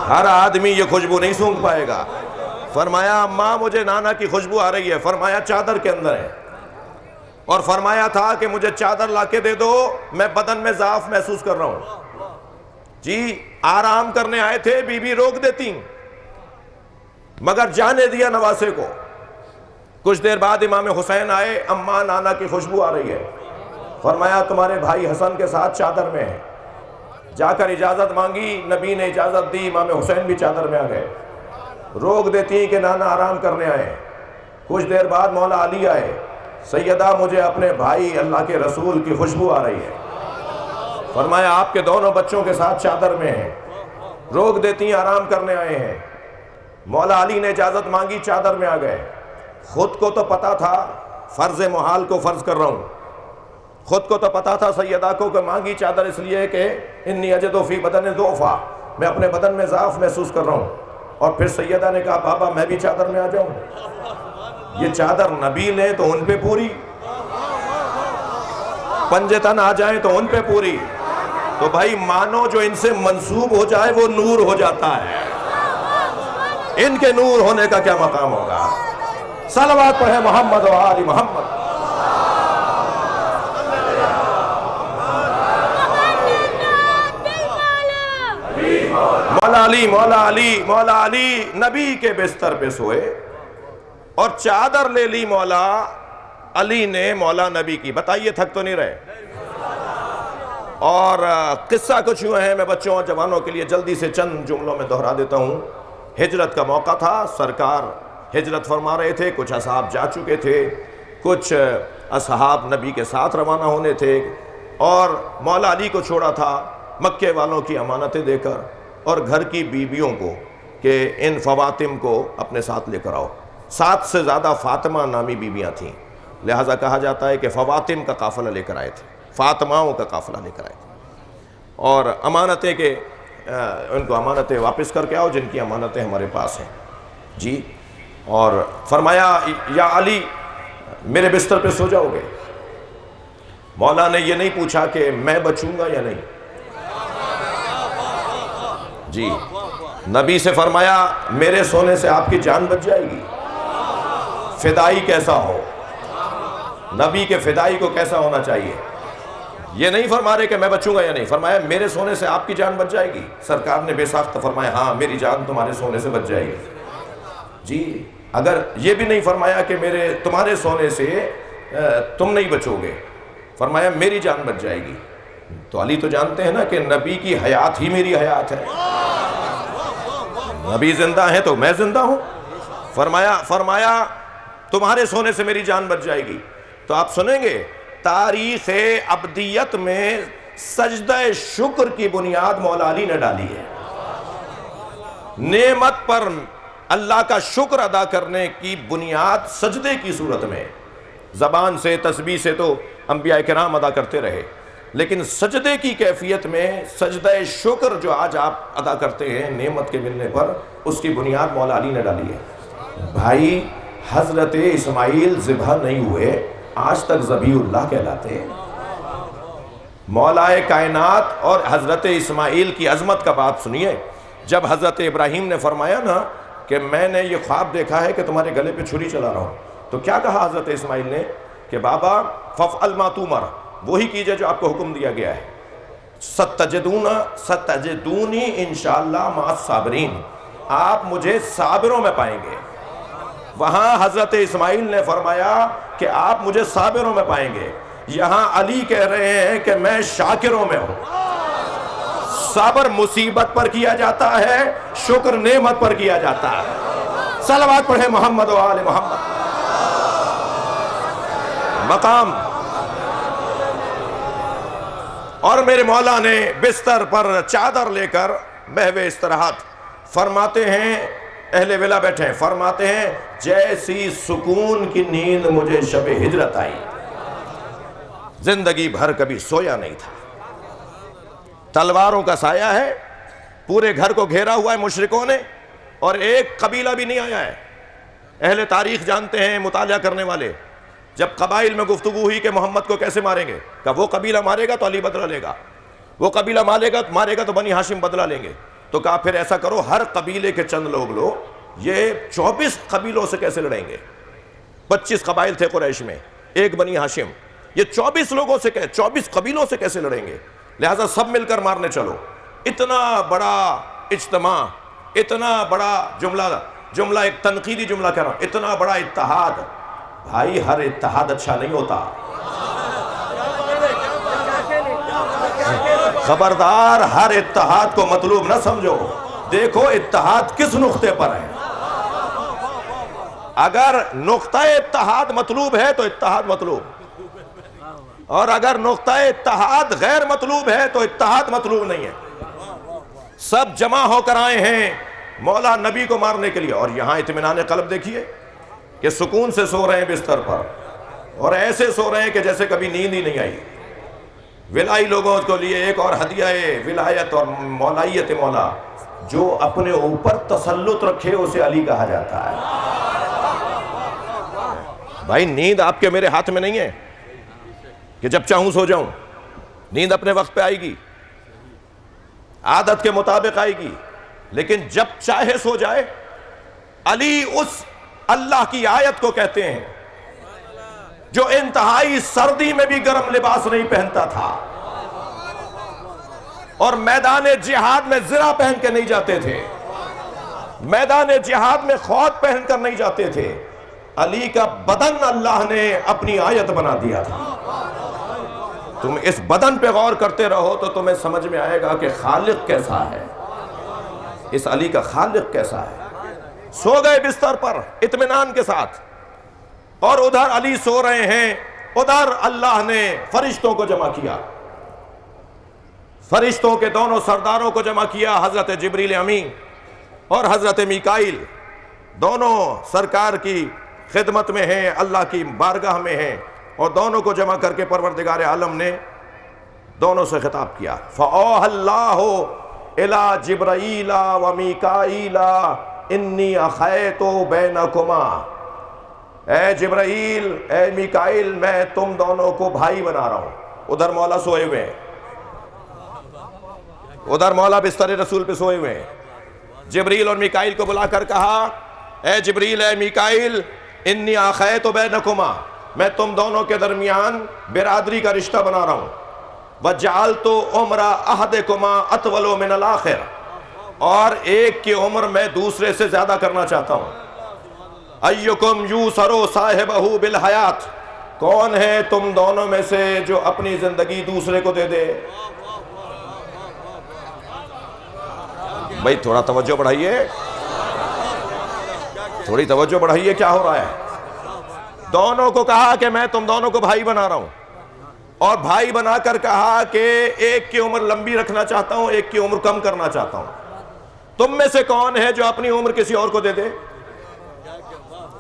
B: ہر آدمی یہ خوشبو نہیں سونگھ پائے گا. فرمایا اماں مجھے نانا کی خوشبو آ رہی ہے. فرمایا چادر کے اندر ہے. اور فرمایا تھا کہ مجھے چادر لا کے دے دو، میں بدن میں ضعف محسوس کر رہا ہوں. جی آرام کرنے آئے تھے، بی بی روک دیتی مگر جانے دیا نواسے کو. کچھ دیر بعد امام حسین آئے، اماں نانا کی خوشبو آ رہی ہے. فرمایا تمہارے بھائی حسن کے ساتھ چادر میں ہے. جا کر اجازت مانگی، نبی نے اجازت دی، امام حسین بھی چادر میں آ گئے. روک دیتی کہ نانا آرام کرنے آئے. کچھ دیر بعد مولا علی آئے. سیدہ مجھے اپنے بھائی اللہ کے رسول کی خوشبو آ رہی ہے. فرمایا آپ کے دونوں بچوں کے ساتھ چادر میں ہیں. روک دیتی آرام کرنے آئے ہیں. مولا علی نے اجازت مانگی، چادر میں آ گئے. خود کو تو پتا تھا فرض محال کو فرض کر رہا ہوں. خود کو تو پتا تھا سیدہ کو کہ مانگی چادر اس لیے کہ انی اجد فی بدن ضعفا، میں اپنے بدن میں ضعف محسوس کر رہا ہوں. اور پھر سیدہ نے کہا بابا میں بھی چادر میں آ جاؤں؟ یہ چادر نبی لیں تو ان پہ پوری، پنجے تن آ جائیں تو ان پہ پوری، تو بھائی مانو جو ان سے منسوب ہو جائے وہ نور ہو جاتا ہے، ان کے نور ہونے کا کیا مقام ہوگا؟ صلوات پڑھیں محمد و آل محمد۔ مولا علی نبی کے بستر پہ سوئے اور چادر لے لی مولا علی نے مولا نبی کی، بتائیے تھک تو نہیں رہے؟ اور قصہ کچھ یوں ہے، میں بچوں اور جوانوں کے لیے جلدی سے چند جملوں میں دہرا دیتا ہوں۔ ہجرت کا موقع تھا، سرکار ہجرت فرما رہے تھے، کچھ اصحاب جا چکے تھے، کچھ اصحاب نبی کے ساتھ روانہ ہونے تھے، اور مولا علی کو چھوڑا تھا مکے والوں کی امانتیں دے کر اور گھر کی بیویوں کو کہ ان فواتم کو اپنے ساتھ لے کر آؤ۔ 7 سے زیادہ فاطمہ نامی بیویاں تھیں، لہٰذا کہا جاتا ہے کہ فواتم کا قافلہ لے کر آئے تھے، فاطماؤں کا قافلہ لے کر آئے تھے، اور امانتیں کہ ان کو امانتیں واپس کر کے آؤ جن کی امانتیں ہمارے پاس ہیں جی۔ اور فرمایا یا علی میرے بستر پہ سو جاؤ گے؟ مولا نے یہ نہیں پوچھا کہ میں بچوں گا یا نہیں جی، نبی سے فرمایا میرے سونے سے آپ کی جان بچ جائے گی۔ فدائی کیسا ہو، نبی کے فدائی کو کیسا ہونا چاہیے؟ یہ نہیں فرما رہے کہ میں بچوں گا یا نہیں، فرمایا میرے سونے سے آپ کی جان بچ جائے گی۔ سرکار نے بے ساختہ فرمایا ہاں میری جان تمہارے سونے سے بچ جائے گی جی۔ اگر یہ بھی نہیں فرمایا کہ تمہارے سونے سے تم نہیں بچو گے، فرمایا میری جان بچ جائے گی، تو علی تو جانتے ہیں نا کہ نبی کی حیات ہی میری حیات ہے، نبی زندہ ہیں تو میں زندہ ہوں۔ فرمایا تمہارے سونے سے میری جان بچ جائے گی۔ تو آپ سنیں گے تاریخ ابدیت میں سجدہ شکر کی بنیاد مولا علی نے ڈالی ہے، نعمت پر اللہ کا شکر ادا کرنے کی بنیاد سجدے کی صورت میں، زبان سے تسبیح سے تو انبیاء کرام ادا کرتے رہے، لیکن سجدے کی کیفیت میں سجدہ شکر جو آج آپ ادا کرتے ہیں نعمت کے ملنے پر، اس کی بنیاد مولا علی نے ڈالی ہے۔ بھائی حضرت اسماعیل ذبح نہیں ہوئے، آج تک ذبیح اللہ کہلاتے ہیں۔ مولا کائنات اور حضرت اسماعیل کی عظمت کا بات سنیے، جب حضرت ابراہیم نے فرمایا نا کہ میں نے یہ خواب دیکھا ہے کہ تمہارے گلے پہ چھری چلا رہا ہوں، تو کیا کہا حضرت اسماعیل نے کہ بابا فافعل ما تؤمر، وہی کیجئے جو آپ کو حکم دیا گیا ہے، ستجدونی انشاءاللہ مع الصابرین، آپ مجھے صابروں میں پائیں گے۔ وہاں حضرت اسماعیل نے فرمایا کہ آپ مجھے صابروں میں پائیں گے، یہاں علی کہہ رہے ہیں کہ میں شاکروں میں ہوں۔ صبر مصیبت پر کیا جاتا ہے، شکر نعمت پر کیا جاتا ہے۔ صلوات پڑھیں محمد و آل محمد۔ مقام اور میرے مولا نے بستر پر چادر لے کر محو استراحت، فرماتے ہیں اہل ولا بیٹھے، فرماتے ہیں جیسی سکون کی نیند مجھے شب ہجرت آئی، زندگی بھر کبھی سویا نہیں تھا۔ تلواروں کا سایہ ہے، پورے گھر کو گھیرا ہوا ہے مشرکوں نے، اور ایک قبیلہ بھی نہیں آیا ہے۔ اہل تاریخ جانتے ہیں، مطالعہ کرنے والے، جب قبائل میں گفتگو ہوئی کہ محمد کو کیسے ماریں گے، کہ وہ قبیلہ مارے گا تو علی بدلہ لے گا، وہ قبیلہ مارے گا تو بنی ہاشم بدلہ لیں گے، تو کہا پھر ایسا کرو ہر قبیلے کے چند لوگ لو، یہ 24 قبیلوں سے کیسے لڑیں گے؟ 25 قبائل تھے قریش میں، ایک بنی ہاشم، یہ 24 قبیلوں سے کیسے لڑیں گے؟ لہٰذا سب مل کر مارنے چلو۔ اتنا بڑا اجتماع، اتنا بڑا جملہ ایک تنقیدی جملہ کہہ رہا ہوں، اتنا بڑا اتحاد۔ بھائی ہر اتحاد اچھا نہیں ہوتا، خبردار ہر اتحاد کو مطلوب نہ سمجھو، دیکھو اتحاد کس نقطے پر ہے۔ اگر نقطہ اتحاد مطلوب ہے تو اتحاد مطلوب، اور اگر نقطہ اتحاد غیر مطلوب ہے تو اتحاد مطلوب نہیں ہے۔ سب جمع ہو کر آئے ہیں مولا نبی کو مارنے کے لیے، اور یہاں اطمینان قلب دیکھیے کہ سکون سے سو رہے ہیں بستر پر، اور ایسے سو رہے ہیں کہ جیسے کبھی نیند ہی نہیں آئی۔ ولائی لوگوں کو لیے ایک اور ہدیہ ولایت اور مولائیت مولا،
E: جو اپنے اوپر تسلط رکھے اسے علی کہا جاتا ہے۔ بھائی نیند آپ کے میرے ہاتھ میں نہیں ہے کہ جب چاہوں سو جاؤں، نیند اپنے وقت پہ آئے گی، عادت کے مطابق آئے گی، لیکن جب چاہے سو جائے۔ علی اس اللہ کی آیت کو کہتے ہیں جو انتہائی سردی میں بھی گرم لباس نہیں پہنتا تھا اور میدان جہاد میں زرہ پہن کے نہیں جاتے تھے، میدان جہاد میں خود پہن کر نہیں جاتے تھے۔ علی کا بدن اللہ نے اپنی آیت بنا دیا تھا۔ تم اس بدن پہ غور کرتے رہو تو تمہیں سمجھ میں آئے گا کہ خالق کیسا ہے، اس علی کا خالق کیسا ہے۔ سو گئے بستر پر اطمینان کے ساتھ، اور ادھر علی سو رہے ہیں، ادھر اللہ نے فرشتوں کو جمع کیا، فرشتوں کے دونوں سرداروں کو جمع کیا، حضرت جبریل امین اور حضرت میکائیل، دونوں سرکار کی خدمت میں ہیں، اللہ کی بارگاہ میں ہیں، اور دونوں کو جمع کر کے پروردگار عالم نے دونوں سے خطاب کیا۔ فَأَوْحَى اللَّهُ إِلَى جِبْرَائِيلَ وَمِيكَائِيلَ إِنِّي أَخَيْتُ بَيْنَكُمَا، اے جبرائیل، اے میکائیل، میں تم دونوں کو بھائی بنا رہا ہوں۔ ادھر مولا سوئے ہوئے ہیں، ادھر مولا بستر رسول پہ سوئے ہوئے ہیں۔ جبریل اور میکائیل کو بلا کر کہا، اے جبریل، اے میکائیل، انی آخیت بینکما، میں تم دونوں کے درمیان برادری کا رشتہ بنا رہا ہوں۔ وجعلت عمر احدکما اطول من الاخر، اور ایک کی عمر میں دوسرے سے زیادہ کرنا چاہتا ہوں۔ ایکم یوسر صاحبہ بالحیات، کون ہے تم دونوں میں سے جو اپنی زندگی دوسرے کو دے دے؟ بھائی تھوڑا توجہ بڑھائیے، تھوڑی توجہ بڑھائیے، کیا ہو رہا ہے؟ دونوں کو کہا کہ میں تم دونوں کو بھائی بنا رہا ہوں، اور بھائی بنا کر کہا کہ ایک کی عمر لمبی رکھنا چاہتا ہوں، ایک کی عمر کم کرنا چاہتا ہوں۔ تم میں سے کون ہے جو اپنی عمر کسی اور کو دے دے؟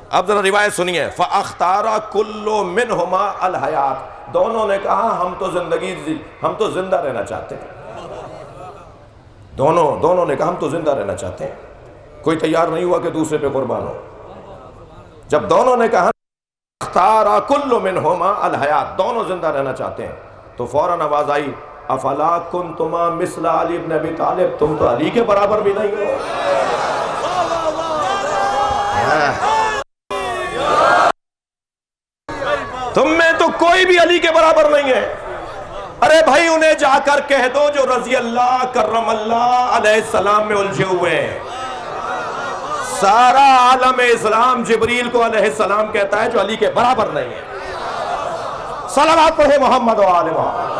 E: اب ذرا روایت سنیے۔ فَأَخْتَارَ كُلُّ مِنْهُمَا الْحَيَاةَ، دونوں نے کہا ہم تو زندہ رہنا چاہتے ہیں۔ دونوں نے کہا ہم تو زندہ رہنا چاہتے ہیں، کوئی تیار نہیں ہوا کہ دوسرے پہ قربان ہو۔ جب دونوں نے کہا اختارا کل منہما الحیات، دونوں زندہ رہنا چاہتے ہیں، تو فوراً آواز آئی، افلا کنتما مثل علی بن ابی طالب، تم تو علی کے برابر بھی نہیں ہو۔ تم میں تو کوئی بھی علی کے برابر نہیں ہے۔ ارے بھائی انہیں جا کر کہہ دو جو رضی اللہ کرم اللہ علیہ السلام میں الجھے ہوئے ہیں۔ سارا عالم اسلام جبریل کو علیہ السلام کہتا ہے جو علی کے برابر نہیں ہے۔ صلوات پڑھے محمد و آل محمد۔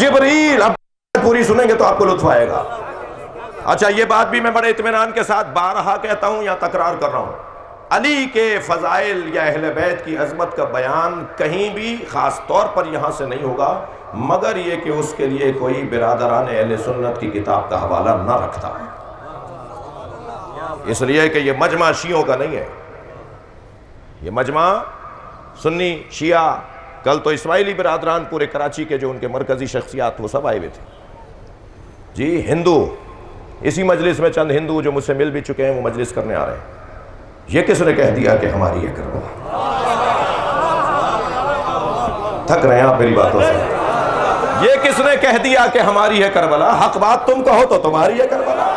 E: جبریل، اب پوری سنیں گے تو آپ کو لطف آئے گا۔ اچھا یہ بات بھی میں بڑے اطمینان کے ساتھ بارہا کہتا ہوں یا تکرار کر رہا ہوں، علی کے فضائل یا اہل بیت کی عظمت کا بیان کہیں بھی خاص طور پر یہاں سے نہیں ہوگا مگر یہ کہ اس کے لیے کوئی برادران اہل سنت کی کتاب کا حوالہ نہ رکھتا ہے، اس لیے کہ یہ مجمع شیعوں کا نہیں ہے، یہ مجمع سنی شیعہ، کل تو اسماعیلی برادران پورے کراچی کے جو ان کے مرکزی شخصیات وہ سب آئے ہوئے تھے جی، ہندو، اسی مجلس میں چند ہندو جو مجھ سے مل بھی چکے ہیں وہ مجلس کرنے آ رہے ہیں۔ یہ کس نے کہہ دیا کہ ہماری ہے کربلا؟ تھک رہے ہیں آپ میری باتوں سے؟ یہ کس نے کہہ دیا کہ ہماری ہے کربلا؟ حق بات تم کہو تو تمہاری ہے کربلا۔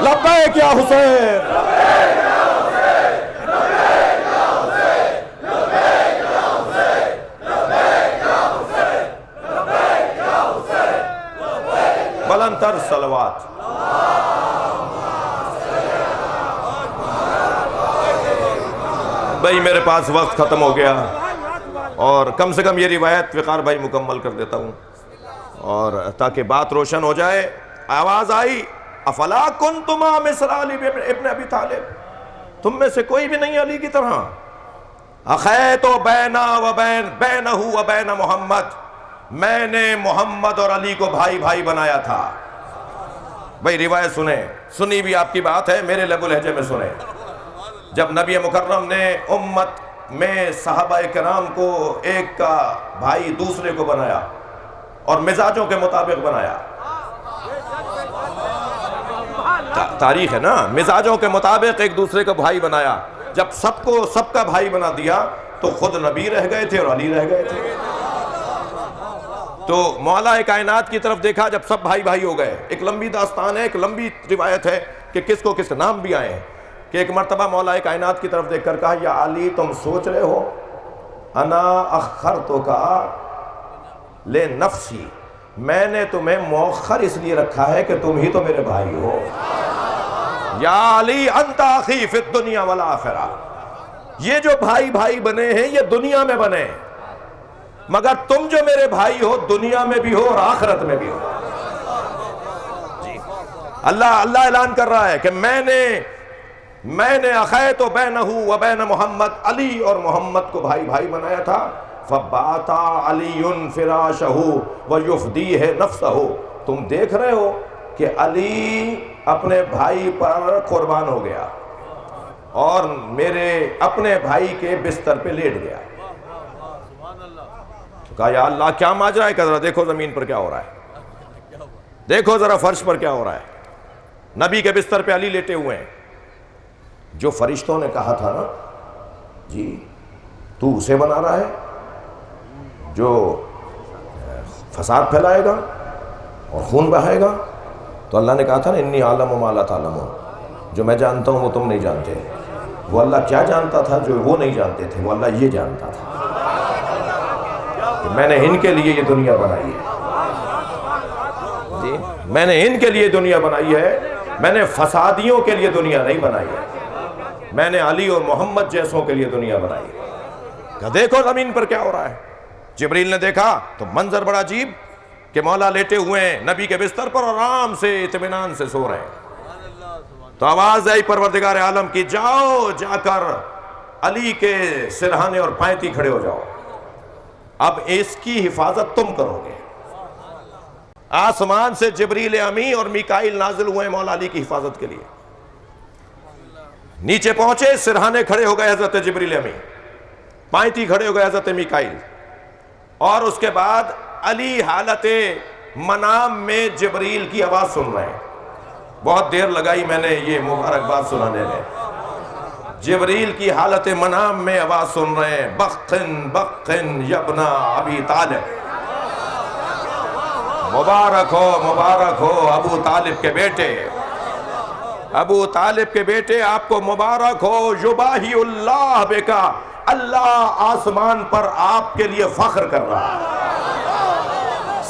E: لبیک یا حسین، بلند تر صلوات۔ بھائی میرے پاس وقت ختم ہو گیا، اور کم سے کم یہ روایت وقار بھائی مکمل کر دیتا ہوں، اور تاکہ بات روشن ہو جائے۔ آواز آئی، افلا کنتما مثل علی ابن ابی طالب، تم میں سے کوئی بھی نہیں علی کی طرح۔ اخیت بینا و بینہ و بین محمد، میں نے محمد اور علی کو بھائی بھائی بنایا تھا۔ بھائی روایت سنیں، سنی بھی آپ کی بات ہے، میرے لب و لہجے میں سنیں۔ جب نبی مکرم نے امت میں صحابہ کرام کو ایک کا بھائی دوسرے کو بنایا اور مزاجوں کے مطابق بنایا. تاریخ ہے نا, مزاجوں کے مطابق ایک دوسرے کا بھائی بنایا. جب سب کو سب کا بھائی بنا دیا تو خود نبی رہ گئے تھے اور علی رہ گئے تھے. تو مولا کائنات کی طرف دیکھا جب سب بھائی بھائی ہو گئے. ایک لمبی داستان ہے, ایک لمبی روایت ہے کہ کس کو کس نام بھی آئے ہیں, کہ ایک مرتبہ مولا کائنات کی طرف دیکھ کر کہا یا علی تم سوچ رہے ہو انا اخرتک لے نفسی, میں نے تمہیں مؤخر اس لیے رکھا ہے کہ تم ہی تو میرے بھائی ہو. یا علی انت اخی فی الدنیا والآخرہ, یہ جو بھائی بھائی بنے ہیں یہ دنیا میں بنے, مگر تم جو میرے بھائی ہو دنیا میں بھی ہو اور آخرت میں بھی ہو. اللہ اعلان کر رہا ہے کہ میں نے اخیت بینہ و بین محمد, علی اور محمد کو بھائی بھائی بنایا تھا. فبعث علی فراشہ ویفدیہ نفسہ, تم دیکھ رہے ہو کہ علی اپنے بھائی پر قربان ہو گیا اور میرے اپنے بھائی کے بستر پہ لیٹ گیا. تو کہا یا اللہ کیا ماجرا ہے, کہ ذرا دیکھو زمین پر کیا ہو رہا ہے, دیکھو ذرا فرش پر کیا ہو رہا ہے. نبی کے بستر پہ علی لیٹے ہوئے ہیں. جو فرشتوں نے کہا تھا نا جی تو اسے بنا رہا ہے جو فساد پھیلائے گا اور خون بہائے گا, تو اللہ نے کہا تھا نا انی عالم ما لا تعلمون, جو میں جانتا ہوں وہ تم نہیں جانتے. وہ اللہ کیا جانتا تھا جو وہ نہیں جانتے تھے, وہ اللہ یہ جانتا تھا کہ میں نے ان کے لیے یہ دنیا بنائی ہے. جی میں نے ان کے لیے دنیا بنائی ہے, میں نے فسادیوں کے لیے دنیا نہیں بنائی ہے, میں نے علی اور محمد جیسوں کے لیے دنیا بنائی ہے. کہ دیکھو زمین پر کیا ہو رہا ہے. جبریل نے دیکھا تو منظر بڑا عجیب کہ مولا لیٹے ہوئے ہیں نبی کے بستر پر اور آرام سے اطمینان سے سو رہے ہیں. تو آواز آئی پروردگار عالم کی, جاؤ جا کر علی کے سرہانے اور پائتی کھڑے ہو جاؤ, اب اس کی حفاظت تم کرو گے. آسمان سے جبریل امی اور میکائیل نازل ہوئے مولا علی کی حفاظت کے لیے. نیچے پہنچے, سرہانے کھڑے ہو گئے حضرت جبریل امی, پائتی کھڑے ہو گئے حضرت میکائیل, اور اس کے بعد علی حالت منام میں جبریل کی آواز سن رہے ہیں. بہت دیر لگائی میں نے یہ مبارکباد سنانے میں. جبریل کی حالت منام میں آواز سن رہے ہیں, بخن بخن یبنا ابی طالب, مبارک ہو ابو طالب کے بیٹے, ابو طالب کے بیٹے آپ کو مبارک ہو. یباہی اللہ بکا, اللہ آسمان پر آپ کے لیے فخر کر رہا ہے.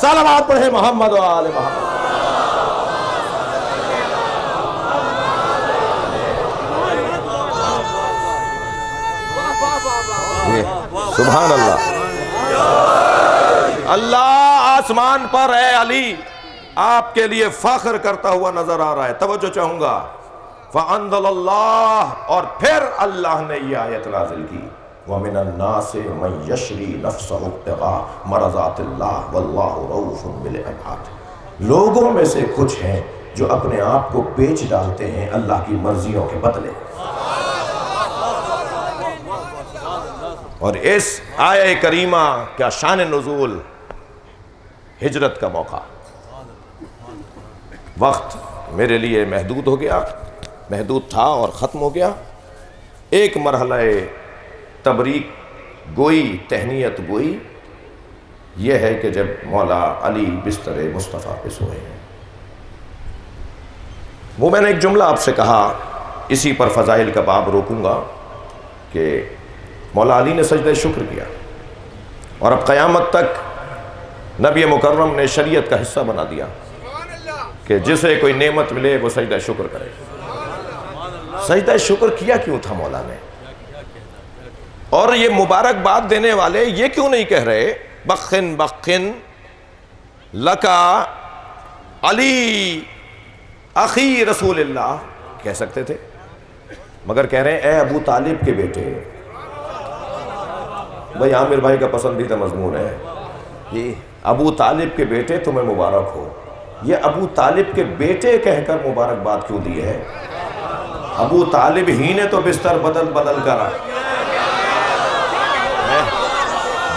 E: صلوات پڑھیں محمد و آل محمد. سبحان اللہ. اللہ آسمان پر ہے علی آپ کے لیے فخر کرتا ہوا نظر آ رہا ہے. توجہ چاہوں گا. فَأَنزَلَ اللَّهُ, اور پھر اللہ نے یہ آیت نازل کی, وَمِنَ النَّاسِ مَن يَشْرِي نَفْسَهُ ابْتِغَاءَ مَرْضَاتِ اللَّهِ وَاللَّهُ رَءُوفٌ بِالْعِبَادِ, لوگوں میں سے کچھ ہیں جو اپنے آپ کو بیچ ڈالتے ہیں اللہ کی مرضیوں کے بدلے. اور اس آیہ کریمہ کا شان نزول ہجرت کا موقع. وقت میرے لیے محدود ہو گیا, محدود تھا اور ختم ہو گیا. ایک مرحلہ تبریک گوئی, تہنیت گوئی یہ ہے کہ جب مولا علی بستر مصطفیٰ پہ سوئے ہیں, وہ میں نے ایک جملہ آپ سے کہا, اسی پر فضائل کا باب روکوں گا, کہ مولا علی نے سجدہ شکر کیا اور اب قیامت تک نبی مکرم نے شریعت کا حصہ بنا دیا کہ جسے کوئی نعمت ملے وہ سجدہ شکر کرے. سجدہ شکر کیا کیوں تھا مولا نے؟ اور یہ مبارکباد دینے والے یہ کیوں نہیں کہہ رہے بخن بخن لکا علی اخی رسول اللہ؟ کہہ سکتے تھے, مگر کہہ رہے ہیں اے ابو طالب کے بیٹے. بھائی عامر بھائی کا پسندیدہ مضمون ہے یہ, ابو طالب کے بیٹے تمہیں مبارک ہو. یہ ابو طالب کے بیٹے کہہ کر مبارکباد کیوں دی ہے؟ ابو طالب ہی نے تو بستر بدل بدل کر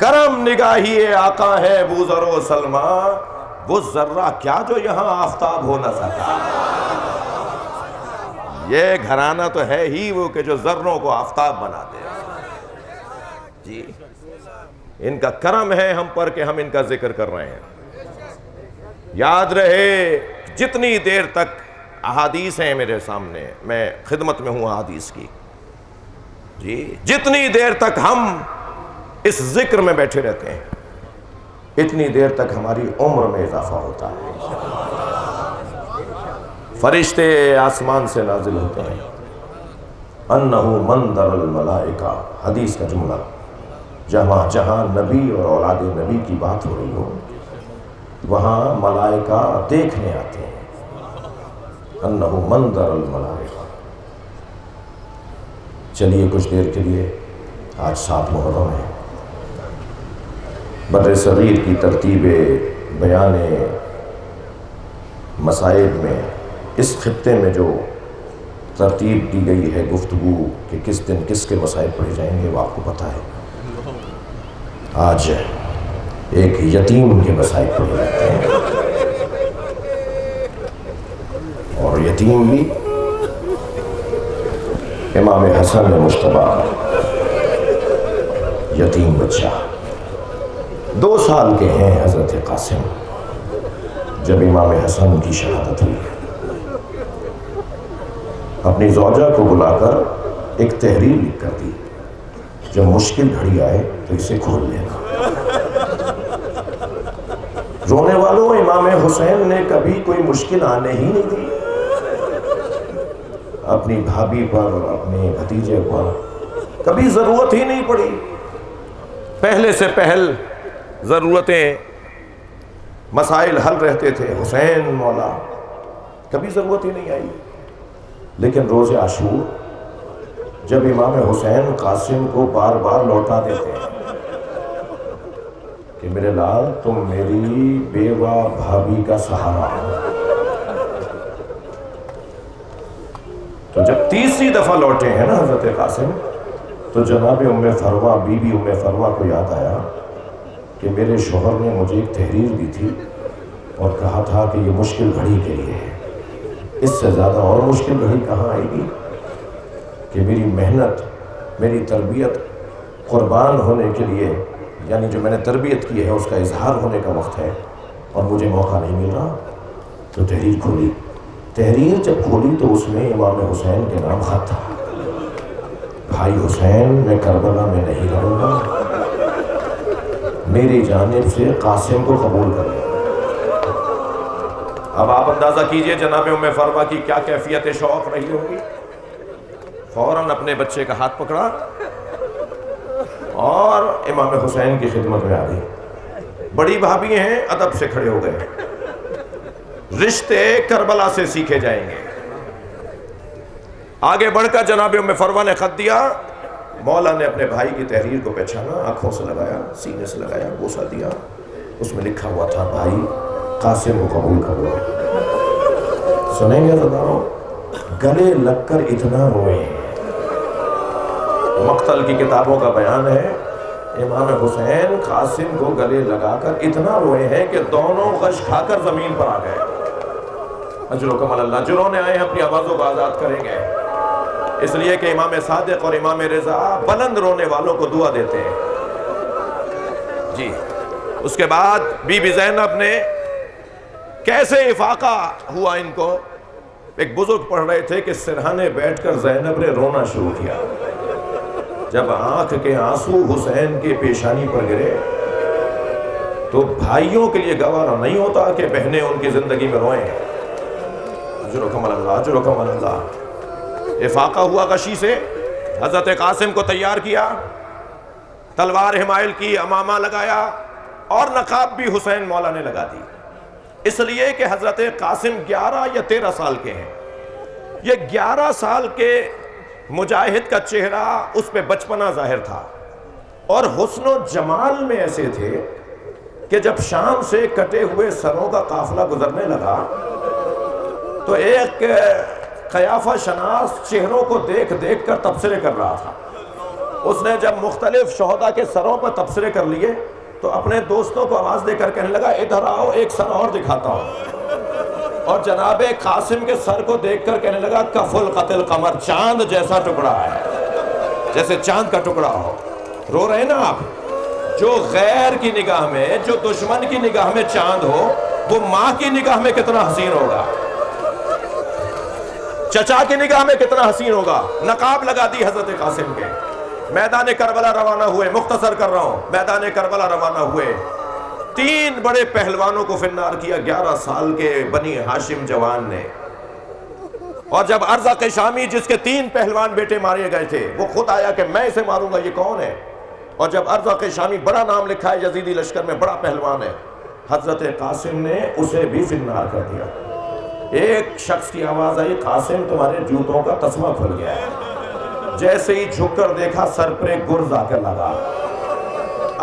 E: کرم نگاہی آقا ہے ابو ذر و سلمہ، وہ ذرہ کیا جو یہاں آفتاب ہو نہ سکا۔ یہ گھرانہ تو ہے ہی وہ کہ جو ذروں کو آفتاب بنا دے۔ جی ان کا کرم ہے ہم پر کہ ہم ان کا ذکر کر رہے ہیں۔ یاد رہے جتنی دیر تک احادیث ہیں میرے سامنے، میں خدمت میں ہوں احادیث کی، جی جتنی دیر تک ہم اس ذکر میں بیٹھے رہتے ہیں اتنی دیر تک ہماری عمر میں اضافہ ہوتا ہے۔ فرشتے آسمان سے نازل ہوتے ہیں، انہو منظر الملائکہ، حدیث کا جملہ، جہاں نبی اور اولاد نبی کی بات ہو رہی ہو وہاں ملائکہ دیکھنے آتے ہیں۔ انہو منظر الملائکہ۔ چلیے کچھ دیر کے لیے، آج 7 محرم ہے، بر صغیر کی ترتیب بیان مسائل میں اس خطے میں جو ترتیب دی گئی ہے گفتگو کہ کس دن کس کے مسائل پڑھے جائیں گے وہ آپ کو پتہ ہے۔ آج ایک یتیم کے مسائل پڑھے جاتے ہیں، اور یتیم بھی امام حسن مجتبیٰ، یتیم بچہ 2 سال کے ہیں حضرت قاسم جب امام حسن کی شہادت ہوئی۔ اپنی زوجہ کو بلا کر ایک تحریر لکھ کر دی، جب مشکل گھڑی آئے تو اسے کھول لینا۔ رونے والوں، امام حسین نے کبھی کوئی مشکل آنے ہی نہیں دی، اپنی بھابھی پر اور اپنے بھتیجے پر کبھی ضرورت ہی نہیں پڑی۔ پہلے سے پہل ضرورتیں مسائل حل رہتے تھے، حسین مولا، کبھی ضرورت ہی نہیں آئی۔ لیکن روز عاشور جب امام حسین قاسم کو بار بار لوٹا دیتے ہیں کہ میرے لال تم میری بیوہ بھابھی کا سہارا ہو، تو جب 3ری دفعہ لوٹے ہیں نا حضرت قاسم، تو جناب ام فروہ، بی بی ام فروہ کو یاد آیا کہ میرے شوہر نے مجھے ایک تحریر دی تھی اور کہا تھا کہ یہ مشکل گھڑی کے لیے ہے، اس سے زیادہ اور مشکل گھڑی کہاں آئے گی کہ میری محنت، میری تربیت قربان ہونے کے لیے، یعنی جو میں نے تربیت کی ہے اس کا اظہار ہونے کا وقت ہے اور مجھے موقع نہیں مل رہا۔ تو تحریر کھولی، تحریر جب کھولی تو اس میں امام حسین کے نام خط تھا، بھائی حسین میں کربلا میں نہیں رہوں گا، میری جانب سے قاسم کو قبول کر لیں۔ اب آپ اندازہ کیجئے جناب ام فروہ کی کیا کیفیت شوق رہی ہوگی۔ فوراً اپنے بچے کا ہاتھ پکڑا اور امام حسین کی خدمت میں آ گئی۔ بڑی بھابھی ہیں، ادب سے کھڑے ہو گئے، رشتے کربلا سے سیکھے جائیں گے۔ آگے بڑھ کر جناب ام فروہ نے خط دیا، مولا نے اپنے بھائی کی تحریر کو پہچانا، آنکھوں سے لگایا، سینے سے لگایا، بوسہ دیا، اس میں لکھا ہوا تھا بھائی قاسم کو قبول کر لو۔ سنیں گے زداروں، گلے لگ کر اتنا روئے ہیں۔ مقتل کی کتابوں کا بیان ہے امام حسین قاسم کو گلے لگا کر اتنا روئے ہیں کہ دونوں غش کھا کر زمین پر آ گئے۔ اجرکم اللہ، جو رونے آئے ہیں اپنی آوازوں کو آزاد کریں گے، اس لیے کہ امام صادق اور امام رضا بلند رونے والوں کو دعا دیتے ہیں۔ جی اس کے بعد بی بی زینب نے کیسے افاقہ ہوا ان کو، ایک بزرگ پڑھ رہے تھے کہ سرہانے بیٹھ کر زینب نے رونا شروع کیا۔ جب آنکھ کے آنسو حسین کے پیشانی پر گرے تو بھائیوں کے لیے گوارا نہیں ہوتا کہ بہنیں ان کی زندگی میں روئیں۔ اجرکم اللہ، اجرکم اللہ۔ افاقہ ہوا غشی سے، حضرت قاسم کو تیار کیا، تلوار حمائل کی، امامہ لگایا اور نقاب بھی حسین مولا نے لگا دی، اس لیے کہ حضرت قاسم 11 یا 13 سال کے ہیں۔ یہ 11 سال کے مجاہد کا چہرہ اس پہ بچپنا ظاہر تھا، اور حسن و جمال میں ایسے تھے کہ جب شام سے کٹے ہوئے سروں کا قافلہ گزرنے لگا تو ایک قیافہ شناس چہروں کو دیکھ دیکھ کر تبصرے کر رہا تھا اس نے جب مختلف شہداء کے سروں پر تبصرے کر لیے تو اپنے دوستوں کو آواز دے کر کہنے لگا ادھر آؤ ایک سر اور دکھاتا ہوں، اور جناب قاسم کے سر کو دیکھ کر کہنے لگا کف القتل قمر، چاند جیسا ٹکڑا ہے، جیسے چاند کا ٹکڑا ہو۔ رو رہے نا آپ؟ جو غیر کی نگاہ میں، جو دشمن کی نگاہ میں چاند ہو، وہ ماں کی نگاہ میں کتنا حسین ہوگا، چچا کی نگاہ میں کتنا حسین ہوگا۔ نقاب لگا دی حضرت قاسم کے، میدان کربلا روانہ ہوئے۔ مختصر کر رہا ہوں، میدان کربلا روانہ ہوئے، 3 بڑے پہلوانوں کو فنار کیا 11 سال کے بنی ہاشم جوان نے۔ اور جب ارزق شامی جس کے 3 پہلوان بیٹے مارے گئے تھے، وہ خود آیا کہ میں اسے ماروں گا، یہ کون ہے؟ اور جب ارزق شامی بڑا نام لکھا ہے یزیدی لشکر میں، بڑا پہلوان ہے، حضرت قاسم نے اسے بھی فنار کر دیا۔ ایک شخص کی آواز آئی قاسم تمہارے جوتوں کا تسمہ کھل گیا ہے۔ جیسے ہی جھک کر دیکھا سر پر ایک گرز آ کر لگا۔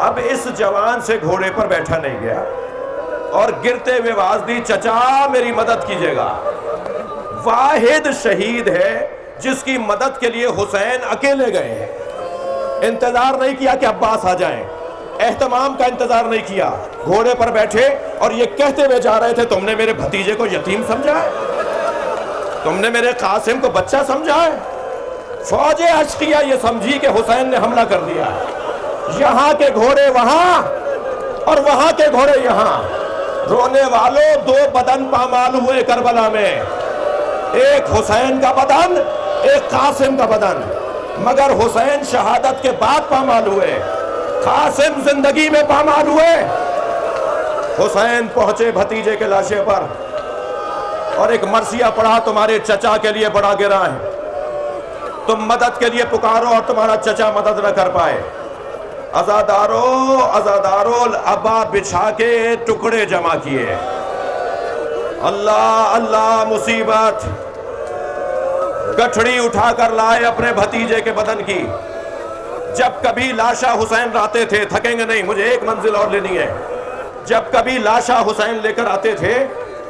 E: اب اس جوان سے گھوڑے پر بیٹھا نہیں گیا اور گرتے ہوئے آواز دی چچا میری مدد کیجیے گا۔ واحد شہید ہے جس کی مدد کے لیے حسین اکیلے گئے ہیں، انتظار نہیں کیا کہ عباس آ جائیں، اہتمام کا انتظار نہیں کیا، گھوڑے پر بیٹھے اور یہ کہتے ہوئے جا رہے تھے تم نے میرے بھتیجے کو یتیم سمجھا ہے، تم نے میرے قاسم کو بچہ سمجھا ہے۔ فوج اشقیہ یہ سمجھی کہ حسین نے حملہ کر دیا، یہاں کے گھوڑے وہاں اور وہاں کے گھوڑے یہاں، رونے والوں 2 بدن پامال ہوئے کربلا میں، ایک حسین کا بدن، ایک قاسم کا بدن، مگر حسین شہادت کے بعد پامال ہوئے، قاسم زندگی میں پامال ہوئے۔ حسین پہنچے بھتیجے کے لاشے پر اور ایک مرثیہ پڑھا تمہارے چچا کے لیے بڑا گرا ہے، تم مدد کے لیے پکارو اور تمہارا چچا مدد نہ کر پائے۔ عزادارو ابا بچھا کے ٹکڑے جمع کیے، اللہ اللہ مصیبت، گٹھڑی اٹھا کر لائے اپنے بھتیجے کے بدن کی۔ جب کبھی لاشا حسین لاتے تھے، تھکیں گے نہیں مجھے ایک منزل اور لینی ہے، جب کبھی لاشا حسین لے کر آتے تھے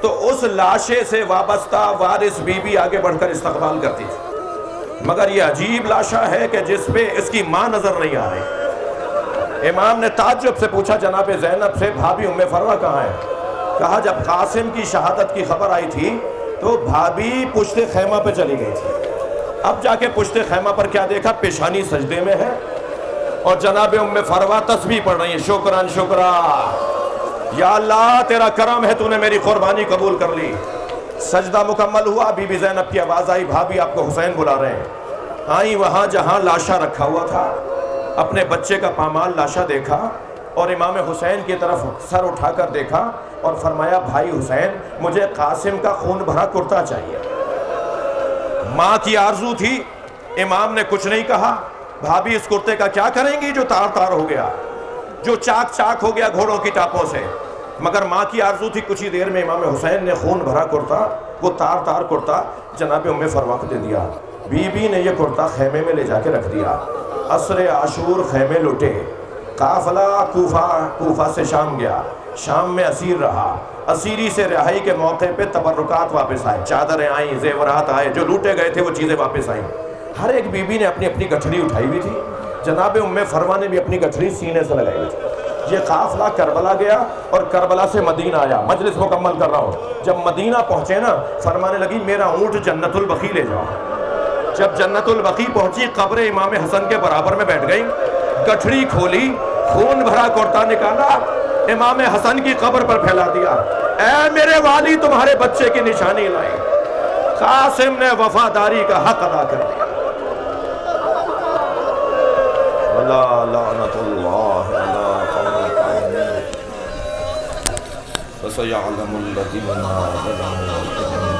E: تو اس لاشے سے وابستہ وارث بی بی آگے بڑھ کر استقبال کرتی تھی، مگر یہ عجیب لاشا ہے کہ جس پہ اس کی ماں نظر نہیں آ رہی۔ امام نے تعجب سے پوچھا جناب زینب سے بھابھی ام فروہ کہاں ہے؟ کہا جب قاسم کی شہادت کی خبر آئی تھی تو بھابھی پشت خیمہ پہ چلی گئی تھی، اب جا کے پشت خیمہ پر کیا دیکھا؟ پیشانی سجدے میں ہے اور جناب ام فروہ تسبیح پڑھ رہی ہے، شکران شکرا یا اللہ تیرا کرم ہے تو نے میری قربانی قبول کر لی۔ سجدہ مکمل ہوا، بی بی زینب کی آواز آئی بھابھی آپ کو حسین بلا رہے ہیں۔ آئی وہاں جہاں لاشا رکھا ہوا تھا، اپنے بچے کا پامال لاشا دیکھا اور امام حسین کی طرف سر اٹھا کر دیکھا اور فرمایا بھائی حسین مجھے قاسم کا خون بھرا کرتا چاہیے۔ ماں کی آرزو تھی، امام نے کچھ نہیں کہا۔ بھابھی اس کرتے کا کیا کریں گی جو تار تار ہو گیا، جو چاک چاک ہو گیا گھوڑوں کی ٹاپوں سے، مگر ماں کی آرزو تھی کچھ ہی دیر میں امام حسین نے خون بھرا کرتا، وہ تار تار کرتا جناب ام فروہ کو دے دیا۔ بی بی نے یہ کرتا خیمے میں لے جا کے رکھ دیا۔ عصر عاشور خیمے لوٹے، قافلہ کوفہ سے شام گیا، شام میں اسیر رہا، اسیری سے رہائی کے موقع پہ تبرکات واپس آئے، چادریں آئیں، زیورات آئے، جو لوٹے گئے تھے وہ چیزیں واپس آئیں۔ ہر ایک بی بی نے اپنی اپنی گٹھڑی اٹھائی ہوئی تھی، جناب ام فروہ نے بھی اپنی گٹھڑی سینے سے لگائی ہوئی تھی۔ یہ قافلہ کربلا گیا اور کربلا سے مدینہ آیا۔ مجلس مکمل کر رہا ہوں، جب مدینہ پہنچے نا فرمانے لگی میرا اونٹ جنت البقیع لے جاؤ۔ جب جنت البقیع پہنچی قبر امام حسن کے برابر میں بیٹھ گئی، گٹھڑی کھولی، خون بھرا کرتا نکالا، امام حسن کی قبر پر پھیلا دیا، اے میرے والی تمہارے بچے کی نشانی لائی۔ قاسم نے وفاداری کا حق ادا کر دیا۔ لعنت اللہ علی قوم الظالمین فسیعلم الذین ظلموا